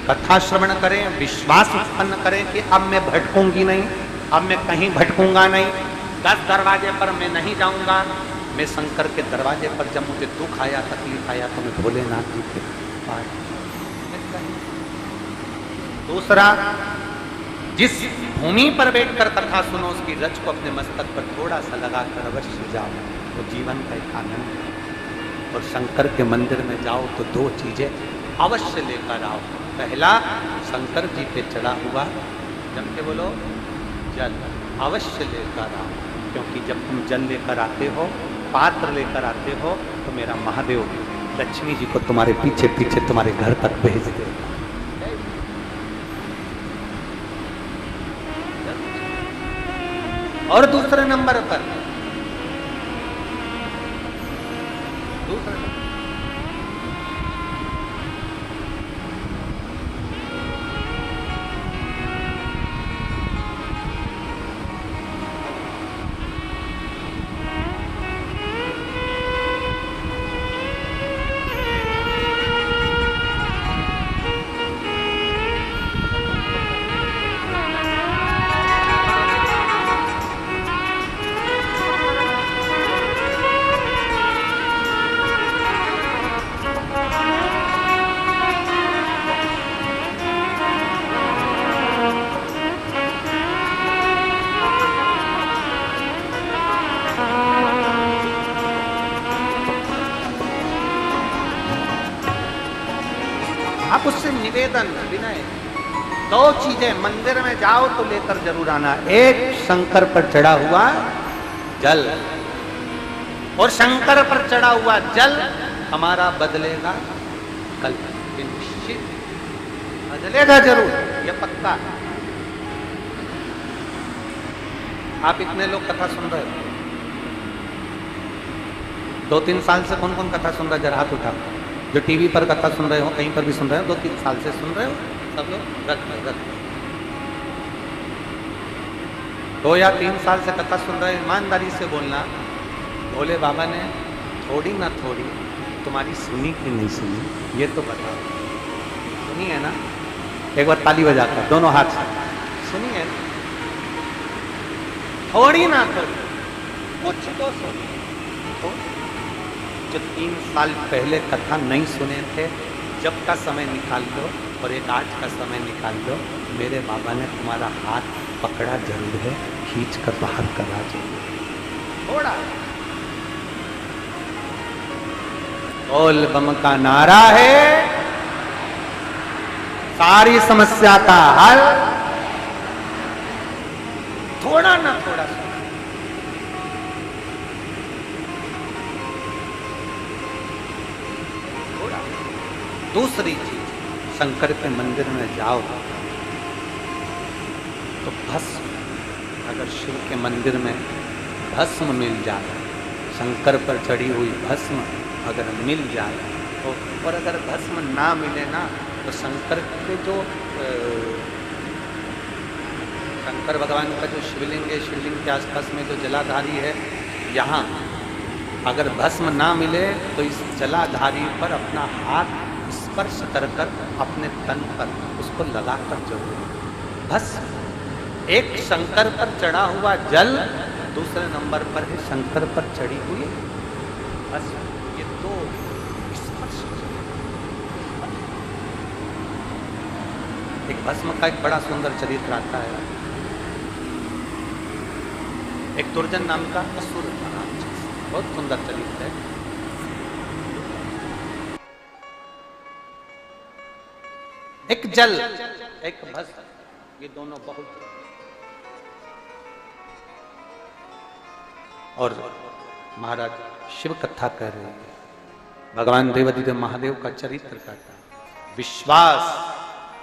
कथा श्रवण करें, विश्वास उत्पन्न करें कि अब मैं भटकूंगी नहीं, अब मैं कहीं भटकूंगा नहीं, 10 दरवाजे पर मैं नहीं जाऊंगा, मैं शंकर के दरवाजे पर जब मुझे दुख आया, तकलीफ आया, तो मैं भोलेनाथ जी के पास। दूसरा, जिस भूमि पर बैठकर कथा सुनो, उसकी रज को अपने मस्तक पर थोड़ा सा लगाकर अवश्य जाओ, तो जीवन का एक आनंद है। और शंकर के मंदिर में जाओ तो 2 चीजें अवश्य लेकर आओ। पहला, शंकर जी पे चढ़ा हुआ, जम के बोलो, जल अवश्य लेकर आओ, क्योंकि जब तुम जल लेकर आते हो, पात्र लेकर आते हो, तो मेरा महादेव लक्ष्मी जी को तुम्हारे पीछे पीछे तुम्हारे घर तक भेज देगा। और दूसरे नंबर पर, आप उससे निवेदन, विनय, 2 चीजें मंदिर में जाओ तो लेकर जरूर आना। एक, शंकर पर चढ़ा हुआ जल, और शंकर पर चढ़ा हुआ जल हमारा बदलेगा कल, निश्चित बदलेगा जरूर, यह पक्का। आप इतने लोग कथा सुन रहे हो, 2-3 साल से कौन कौन कथा सुन रहा है? जरा हाथ उठा। जो टीवी पर कथा सुन रहे हो, कहीं पर भी सुन रहे हो, 2-3 साल से सुन रहे हो, सब लोग रख 2 या 3 साल से कथा सुन रहे हो, ईमानदारी से बोलना, भोले बाबा ने थोड़ी ना थोड़ी तुम्हारी सुनी कि नहीं सुनी, ये तो बताओ। सुनी है ना? एक बार ताली बजाकर दोनों हाथ से, सुनी है ना? थोड़ी ना थोड़ी, कुछ तो सुनी। जो 3 साल पहले कथा नहीं सुने थे, जब का समय निकाल लो और एक आज का समय निकाल लो, मेरे बाबा ने तुम्हारा हाथ पकड़ा जरूर है, खींच कर बाहर करा जरूर। थोड़ा बोल बम का नारा है, सारी समस्या का हल, थोड़ा ना थोड़ा सुना। दूसरी चीज, शंकर के मंदिर में जाओ तो भस्म, अगर शिव के मंदिर में भस्म मिल जाए, शंकर पर चढ़ी हुई भस्म अगर मिल जाए तो, और अगर भस्म ना मिले ना तो शंकर के जो शंकर भगवान का जो शिवलिंग है, शिवलिंग के आसपास में जो जलाधारी है, यहाँ अगर भस्म ना मिले तो इस जलाधारी पर अपना हाथ स्पर्श कर कर अपने तन पर उसको लगाकर जरूर भस्म। एक शंकर पर चढ़ा हुआ जल, दूसरे नंबर पर है शंकर पर चढ़ी हुई भस्म। ये दो स्पर्श। एक भस्म का एक बड़ा सुंदर चरित्र आता है। एक दुर्जन नाम का असुर था, बहुत सुंदर चरित्र है। एक जल, एक भस्म, ये दोनों बहुत, और महाराज शिव कथा कह रहे हैं, भगवान देवाधिदेव महादेव का चरित्र कहता है। विश्वास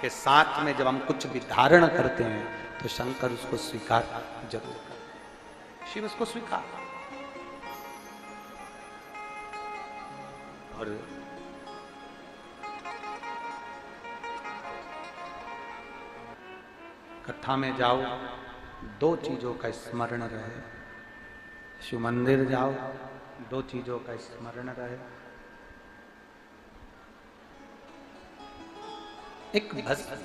के साथ में जब हम कुछ भी धारण करते हैं तो शंकर उसको स्वीकार जरूर करते हैं, शिव उसको स्वीकार। और कथा में जाओ, दो चीजों का स्मरण रहे। शिव मंदिर जाओ, दो चीजों का स्मरण रहे। एक भस्म,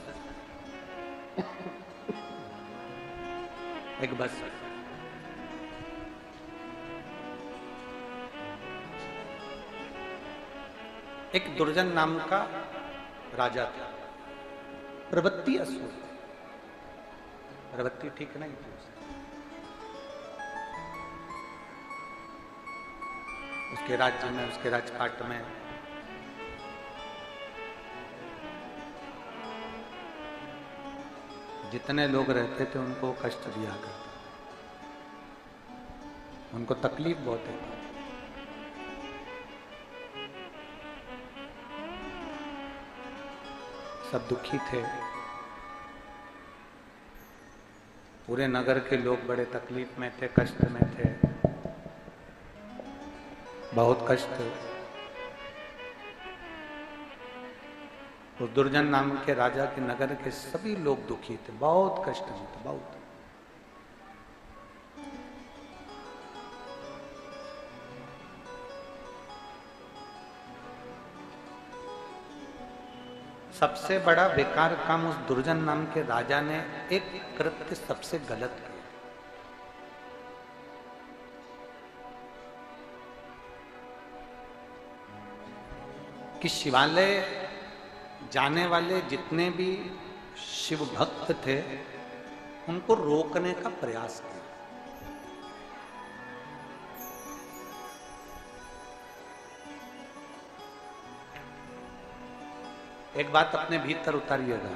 एक भस्म। एक दुर्जन नाम का राजा था, प्रवृत्ति असुर, प्रवृत्ति ठीक नहीं थी। उसके राज्य में, उसके राजपाट में जितने लोग रहते थे उनको कष्ट दिया करता, उनको तकलीफ बहुत देता। सब दुखी थे, पूरे नगर के लोग बड़े तकलीफ में थे, कष्ट में थे, बहुत कष्ट। उस दुर्जन नाम के राजा के नगर के सभी लोग दुखी थे, बहुत कष्ट में थे, बहुत। सबसे बड़ा बेकार काम उस दुर्जन नाम के राजा ने एक कृत्य सबसे गलत किया। कि शिवालय जाने वाले जितने भी शिव भक्त थे उनको रोकने का प्रयास किया। एक बात अपने भीतर उतारिएगा,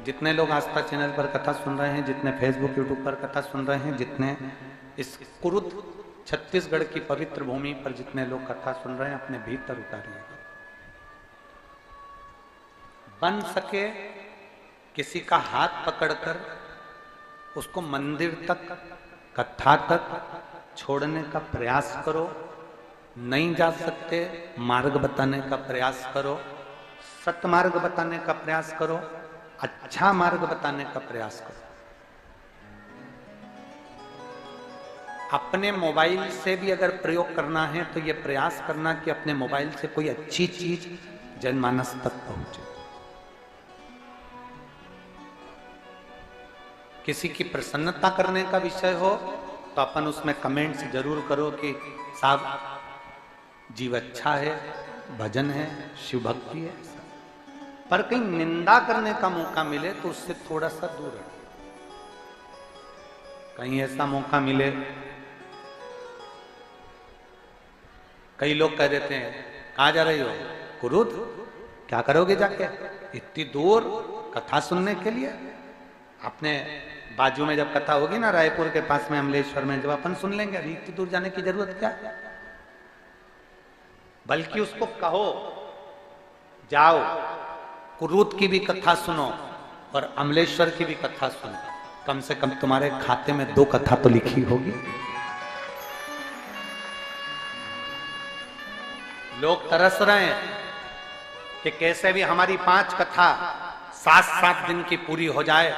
जितने लोग आस्था चैनल पर कथा सुन रहे हैं, जितने फेसबुक यूट्यूब पर कथा सुन रहे हैं, जितने इस कुरुद छत्तीसगढ़ की पवित्र भूमि पर जितने लोग कथा सुन रहे हैं, अपने भीतर उतारिएगा। बन सके किसी का हाथ पकड़कर उसको मंदिर तक, कथा तक छोड़ने का प्रयास करो। नहीं जा सकते, मार्ग बताने का प्रयास करो, सतमार्ग बताने का प्रयास करो, अच्छा मार्ग बताने का प्रयास करो। अपने मोबाइल से भी अगर प्रयोग करना है तो यह प्रयास करना कि अपने मोबाइल से कोई अच्छी चीज जनमानस तक पहुंचे। किसी की प्रसन्नता करने का विषय हो तो अपन उसमें कमेंट्स जरूर करो कि साहब जीव अच्छा है, भजन है, शिव भक्ति है। पर कहीं निंदा करने का मौका मिले तो उससे थोड़ा सा दूर रहे। कहीं ऐसा मौका मिले, कई लोग कह देते हैं कहां जा रही हो, कुरुद, क्या करोगे जाके इतनी दूर कथा सुनने के लिए। अपने बाजू में जब कथा होगी ना, रायपुर के पास में अमलेश्वर में, जब अपन सुन लेंगे, अभी इतनी दूर जाने की जरूरत क्या है। बल्कि उसको कहो जाओ कुरूत की भी कथा सुनो और अमलेश्वर की भी कथा सुनो, कम से कम तुम्हारे खाते में 2 कथा तो लिखी होगी। लोग तरस रहे हैं कि कैसे भी हमारी 5 कथा 7-7 दिन की पूरी हो जाए,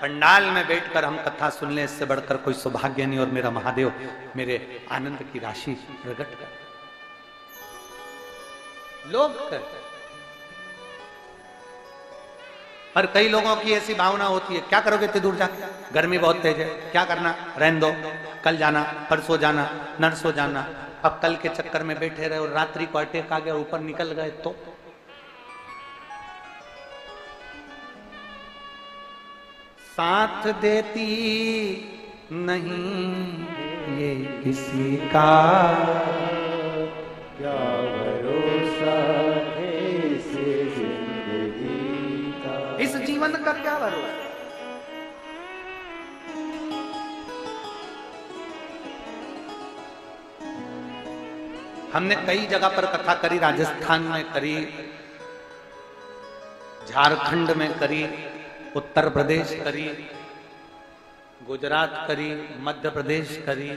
पंडाल में बैठकर हम कथा सुन लें, इससे बढ़कर कोई सौभाग्य नहीं। और मेरा महादेव मेरे आनंद की राशि प्रकट कर। लोग कहते, पर कई लोगों की ऐसी भावना होती है, क्या करोगे इतनी दूर जाके, गर्मी बहुत तेज है, क्या करना, रहने दो, कल जाना, परसों जाना, नरसों जाना। अब कल के चक्कर में बैठे रहे और रात्रि को अटैक आ गया, ऊपर निकल गए तो साथ देती नहीं ये किसी का, क्या भरोसा है इस जिंदगी का, इस जीवन का क्या भरोसा। हमने कई जगह पर कथा करी, राजस्थान में करी, झारखंड में करी, उत्तर प्रदेश करी, गुजरात करी, मध्य प्रदेश करी,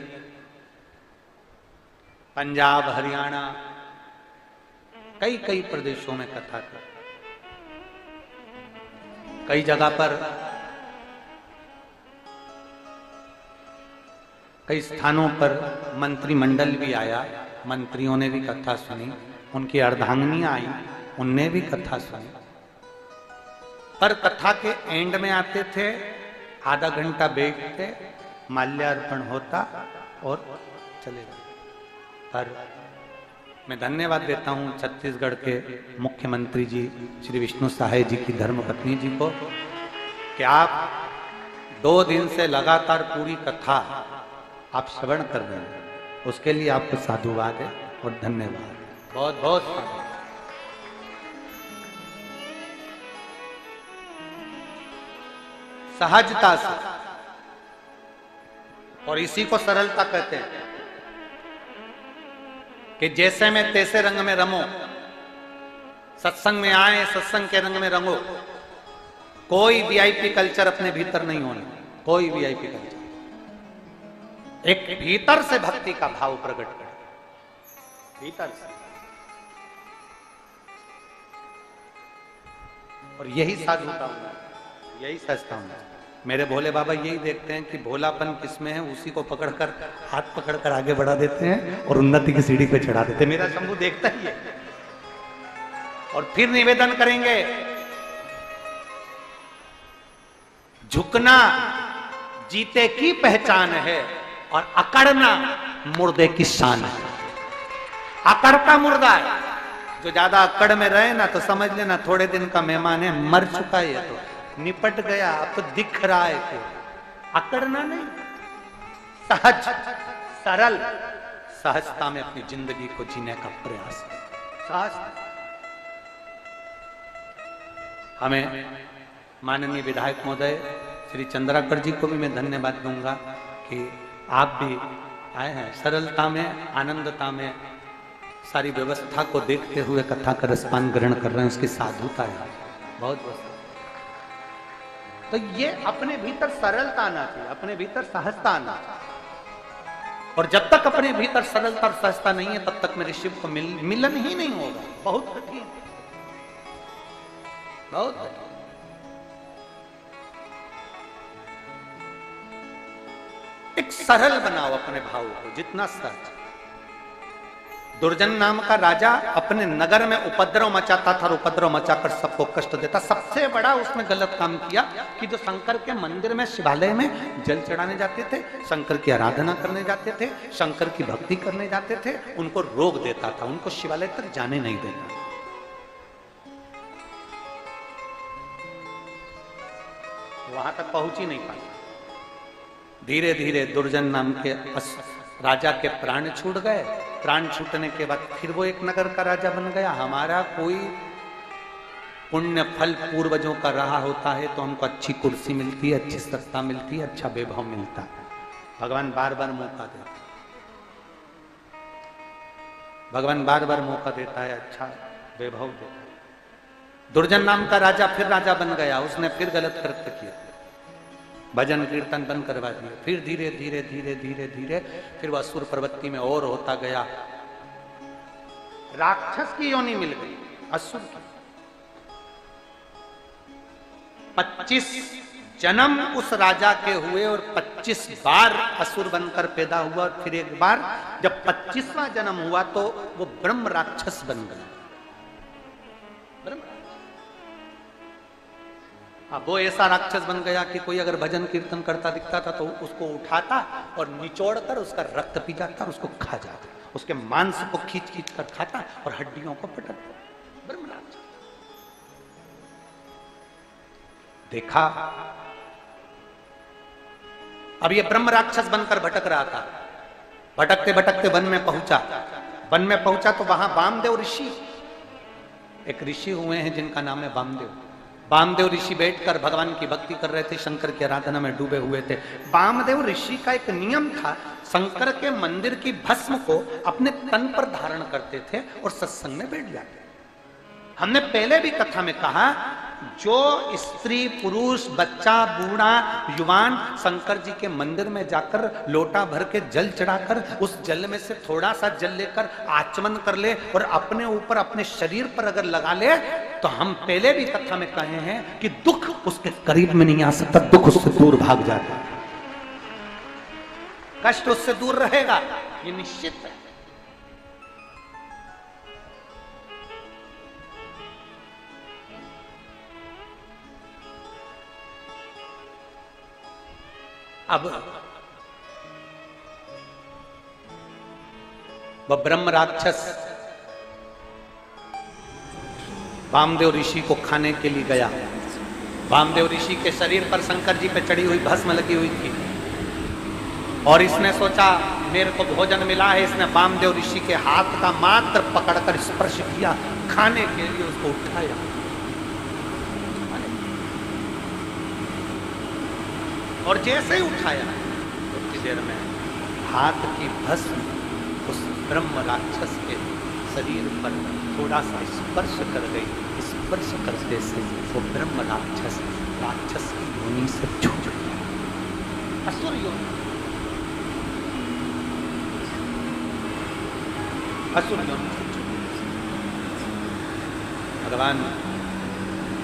पंजाब, हरियाणा, कई कई प्रदेशों में कथा करी। कई जगह पर, कई स्थानों पर मंत्रिमंडल भी आया, मंत्रियों ने भी कथा सुनी, उनकी अर्धांगिनियां आई, उनने भी कथा सुनी। पर कथा के एंड में आते थे, आधा घंटा बैठते, माल्यार्पण होता और चले जाते। पर मैं धन्यवाद देता हूं छत्तीसगढ़ के मुख्यमंत्री जी श्री विष्णु सहाय जी की धर्मपत्नी जी को कि आप 2 दिन से लगातार पूरी कथा आप श्रवण कर रहे हैं, उसके लिए आपको साधुवाद है और धन्यवाद, बहुत बहुत साधुवाद। सहजता से, और इसी को सरलता कहते हैं कि जैसे में तैसे रंग में रमो, सत्संग में आए, सत्संग के रंग में रंगो। कोई वीआईपी कल्चर अपने भीतर नहीं होना, कोई वीआईपी कल्चर, एक भीतर से भक्ति का भाव प्रकट करे, भीतर से। और यही साधुता होना, यही सस्ता होना। मेरे भोले बाबा यही देखते हैं कि भोलापन किसमें है, उसी को पकड़कर, हाथ पकड़कर आगे बढ़ा देते हैं और उन्नति की सीढ़ी पे चढ़ा देते हैं। मेरा शंभू देखता ही है। और फिर निवेदन करेंगे, झुकना जीते की पहचान है और अकड़ना मुर्दे की शान है। अकड़ता मुर्दा है, जो ज्यादा अकड़ में रहे ना तो समझ लेना थोड़े दिन का मेहमान है, मर चुका है, तो निपट गया, अब तो दिख रहा है कि अकड़ना नहीं, सहज सरल सहजता में अपनी जिंदगी को जीने का प्रयास। सहज हमें माननीय विधायक महोदय श्री चंद्राकर जी को भी मैं धन्यवाद दूंगा कि आप भी आए हैं, सरलता में, आनंदता में, सारी व्यवस्था को देखते हुए कथा का रसपान ग्रहण कर रहे हैं, उसकी साधुता है। बहुत बहुत तो ये अपने भीतर सरलता आना चाहिए, अपने भीतर सहजता आना चाहिए। और जब तक अपने भीतर सरलता और सहजता नहीं है तब तक मेरे शिव को मिलन ही नहीं होगा। बहुत कठिन, बहुत कठिन। एक सरल बनाओ अपने भाव को, जितना सहज। दुर्जन नाम का राजा अपने नगर में उपद्रव मचाता था और उपद्रव मचाकर सबको कष्ट देता। सबसे बड़ा उसने गलत काम किया कि जो शंकर के मंदिर में, शिवालय में जल चढ़ाने जाते थे, शंकर की आराधना करने जाते थे, शंकर की भक्ति करने जाते थे, उनको रोक देता था, उनको शिवालय तक जाने नहीं देता। वहां तक पहुंच ही नहीं पाता। धीरे धीरे दुर्जन नाम के राजा के प्राण छूट गए। प्राण छूटने के बाद फिर वो एक नगर का राजा बन गया। हमारा कोई पुण्य फल पूर्वजों का रहा होता है तो हमको अच्छी कुर्सी मिलती है, अच्छी सत्ता मिलती है, अच्छा वैभव मिलता है। भगवान बार बार मौका देता है, भगवान बार बार मौका देता है, अच्छा वैभव देता है। दुर्जन नाम का राजा फिर राजा बन गया, उसने फिर गलत कृत्य किया, भजन कीर्तन बंद करवा दिया। फिर धीरे धीरे धीरे धीरे धीरे फिर वह असुर प्रवृत्ति में और होता गया, राक्षस की योनि मिल गई, असुर की। 25 जन्म उस राजा के हुए और 25 बार असुर बनकर पैदा हुआ, और फिर एक बार जब 25वां जन्म हुआ तो वो ब्रह्म राक्षस बन गया। अब वो ऐसा राक्षस बन गया कि कोई अगर भजन कीर्तन करता दिखता था तो उसको उठाता और निचोड़कर उसका रक्त पी जाता और उसको खा जाता, उसके मांस को खींच खींच कर खाता और हड्डियों को पटकता। ब्रह्म राक्षस देखा। अब ये ब्रह्म राक्षस बनकर भटक रहा था, भटकते भटकते वन में पहुंचा। वन में पहुंचा तो वहां वामदेव ऋषि, एक ऋषि हुए हैं जिनका नाम है वामदेव। वामदेव ऋषि बैठकर भगवान की भक्ति कर रहे थे, शंकर की आराधना में डूबे हुए थे। वामदेव ऋषि का एक नियम था, शंकर के मंदिर की भस्म को अपने तन पर धारण करते थे और सत्संग में बैठ जाते। हमने पहले भी कथा में कहा, जो स्त्री पुरुष बच्चा बूढ़ा युवान शंकर जी के मंदिर में जाकर लोटा भर के जल चढ़ाकर उस जल में से थोड़ा सा जल लेकर आचमन कर ले और अपने ऊपर अपने शरीर पर अगर लगा ले तो हम पहले भी कथा में कहे हैं कि दुख उसके करीब में नहीं आ सकता, दुख उससे दूर भाग जाता, कष्ट उससे दूर रहेगा, ये निश्चित है। अब वह ब्रह्म राक्षस वामदेव ऋषि को खाने के लिए गया। वामदेव ऋषि के शरीर पर शंकर जी पे चढ़ी हुई भस्म लगी हुई थी और इसने सोचा मेरे को भोजन मिला है। इसने वामदेव ऋषि के हाथ का मात्र पकड़कर स्पर्श किया, खाने के लिए उसको उठाया। और जैसे ही उठाया उतनी देर में हाथ की भस्म उस ब्रह्म राक्षस के शरीर पर थोड़ा सा स्पर्श कर गई। स्पर्श करते से वो ब्रह्म राक्षस की योनि से छूट गया, असुर योनि, असुर योनि से छूट गया। भगवान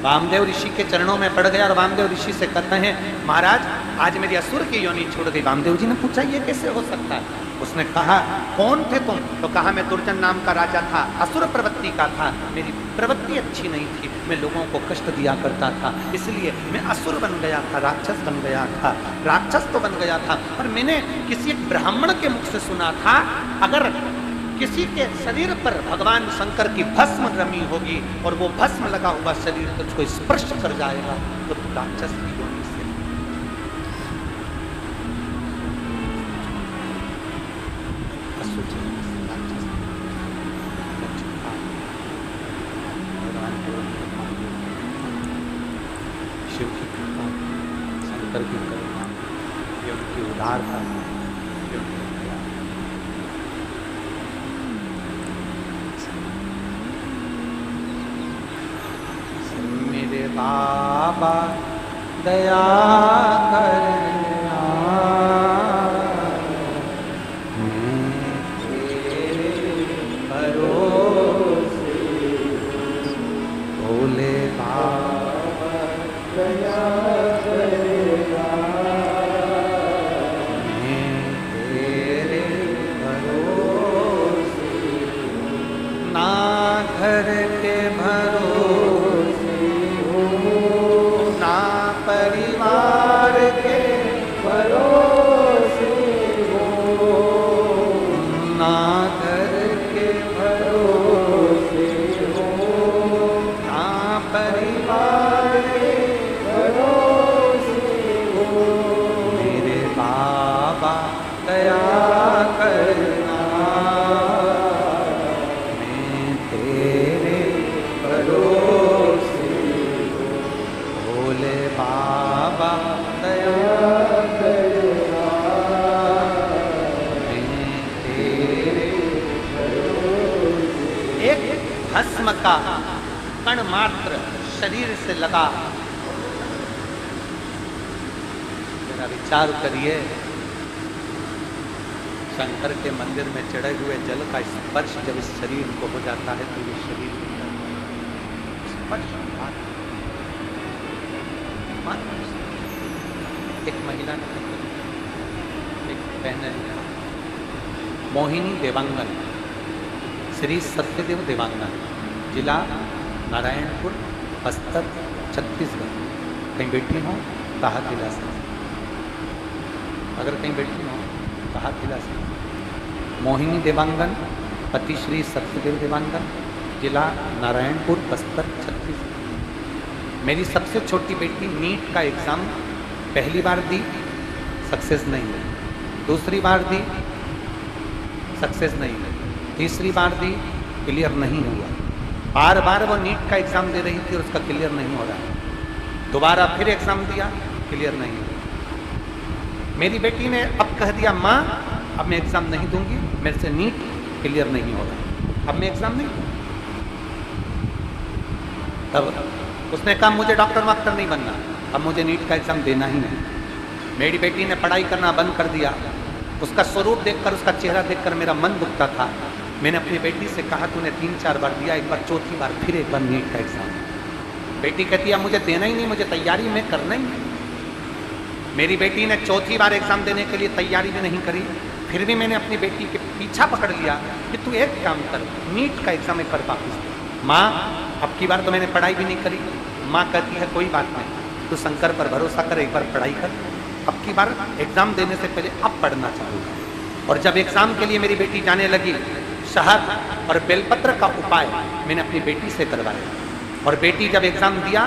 वामदेव ऋषि के चरणों में पड़ गया और वामदेव ऋषि से कहते हैं, महाराज आज मेरी असुर की योनि छोड़ गई। वामदेव जी ने पूछा ये कैसे हो सकता है? उसने कहा कौन थे तुम? तो कहा मैं दुर्जन नाम का राजा था, असुर प्रवृत्ति का था, मेरी प्रवृत्ति अच्छी नहीं थी, मैं लोगों को कष्ट दिया करता था, इसलिए मैं असुर बन गया था, राक्षस बन गया था। राक्षस तो बन गया था पर मैंने किसी एक ब्राह्मण के मुख से सुना था अगर किसी के शरीर पर भगवान शंकर की भस्म रमी होगी और वो भस्म लगा हुआ शरीर तो उसको स्पर्श कर जाएगा तो राक्षस की योनि से शिव की कृपा, शंकर की करुणा, ये उनकी उदारता, बाबा दया करना तेरे भरोसे, भोले बाबा दया करना तेरे भरोसे, ना घर के भरोसे परिवार के भरोसे हो, ना घर के भरोसे हो, ना परिवार के भरोसे हो, मेरे बाबा दया करना मैं तेरे भरोसे, भोले बाबा दया करना मैं तेरे भरोसे। एक भस्म का कण मात्र शरीर से लगा। जरा विचार करिए, शंकर के मंदिर में चढ़े हुए जल का स्पर्श जब इस शरीर को हो जाता है तो ये शरीर स्पर्श मात्र। एक महिला ने, एक बहन है, मोहिनी देवांगन, श्री सत्यदेव देवांगन, जिला नारायणपुर, बस्तर, छत्तीसगढ़। कहीं बैठी हो तो हाथ हिला सकते, अगर कहीं बैठी हो तो हाथ हिला सकते। मोहिनी देवांगन, पति श्री सत्यदेव देवांगन, जिला नारायणपुर, बस्तर, छत्तीसगढ़। मेरी सबसे छोटी बेटी नीट का एग्जाम पहली बार दी, सक्सेस नहीं हुई। दूसरी बार दी, सक्सेस नहीं हुई। तीसरी बार दी, क्लियर नहीं हुआ। बार बार वो नीट का एग्जाम दे रही थी और उसका क्लियर नहीं हो रहा। दोबारा फिर एग्जाम दिया, क्लियर नहीं हुआ। मेरी बेटी ने अब कह दिया, माँ अब मैं एग्जाम नहीं दूंगी, मेरे से नीट क्लियर नहीं हो रहा, अब मैं एग्जाम नहीं दूंगी। तब उसने कहा मुझे डॉक्टर वॉक्टर नहीं बनना, अब मुझे नीट का एग्जाम देना ही नहीं। मेरी बेटी ने पढ़ाई करना बंद कर दिया। उसका स्वरूप देखकर, उसका चेहरा देखकर मेरा मन दुखता था। मैंने अपनी बेटी से कहा तूने 3-4 बार दिया, एक बार चौथी बार फिर एक बार नीट का एग्जाम। बेटी कहती है मुझे देना ही नहीं, मुझे तैयारी में करना ही नहीं। मेरी बेटी ने चौथी बार एग्जाम देने के लिए तैयारी भी नहीं करी। फिर भी मैंने अपनी बेटी के पीछा पकड़ लिया कि तू एक काम कर, नीट का एग्जाम एक बार वापिस दे। माँ अब की बार तो मैंने पढ़ाई भी नहीं करी। माँ कहती है कोई बात नहीं, तू शंकर पर भरोसा कर, एक बार पढ़ाई कर, अब की बार एग्जाम देने से पहले अब पढ़ना चालू कर। और जब एग्जाम के लिए मेरी बेटी जाने लगी, शहद और बेलपत्र का उपाय मैंने अपनी बेटी से करवाया। और बेटी जब एग्जाम दिया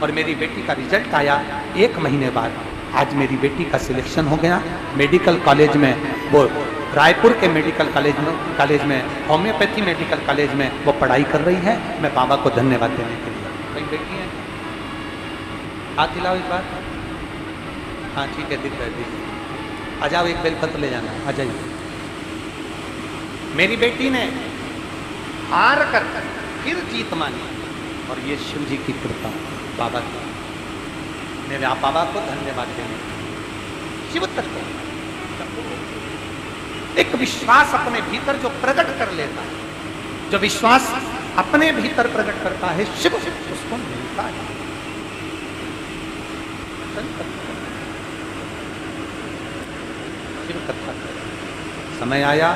और मेरी बेटी का रिजल्ट आया, 1 महीने बाद आज मेरी बेटी का सिलेक्शन हो गया मेडिकल कॉलेज में। वो रायपुर के मेडिकल कॉलेज में होम्योपैथी मेडिकल कॉलेज में वो पढ़ाई कर रही है। मैं बाबा को धन्यवाद देने के लिए। कहीं बेटी है, हाथ हिलाओ एक बार। हाँ ठीक है, दिख रहा है, दिख। आ जाओ, एक बेलपत्र ले जाना, आ जाइए। मेरी बेटी ने हार कर फिर जीत मानी और ये शिव जी की कृपा, बाबा की। मेरे आप बाबा को धन्यवाद देने, शिव तत्व एक विश्वास अपने भीतर जो प्रकट कर लेता है, जो विश्वास अपने भीतर प्रकट करता है, शिव उसको मिलता है। शिव कथा समय आया,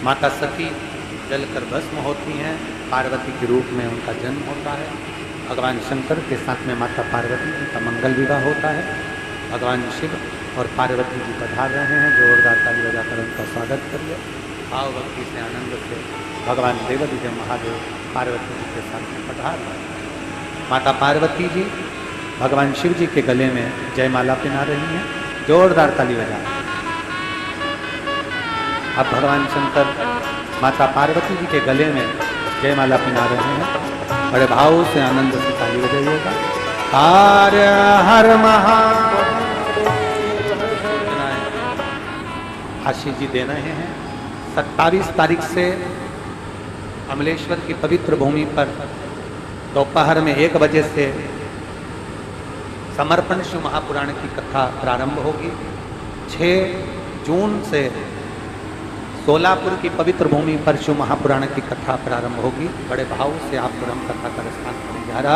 माता सती जलकर भस्म होती हैं, पार्वती के रूप में उनका जन्म होता है। भगवान शंकर के साथ में माता पार्वती जी का मंगल विवाह होता है। भगवान शिव और पार्वती जी पधार रहे हैं, जोरदार ताली बजाकर उनका स्वागत करिए। भाव भक्ति से, आनंद से भगवान देवादिदेव महादेव पार्वती जी के साथ में पधार रहे हैं। माता पार्वती जी भगवान शिव जी के गले में जयमाला पहना रही हैं, जोरदार ताली बजा। अब भगवान शंकर माता पार्वती जी के गले में जयमाला पहना रहे हैं। बड़े भाव से, आनंद से ताली बजाइएगा। हर हर आशीष जी दे रहे हैं। 27 तारीख से अमलेश्वर की पवित्र भूमि पर दोपहर में 1 बजे से समर्पण शिव महापुराण की कथा प्रारंभ होगी। 6 जून से सोलापुर की पवित्र भूमि पर शिव महापुराण की कथा प्रारंभ होगी। बड़े भाव से आप ब्रह्म कथा का रसपान करेंगे। हर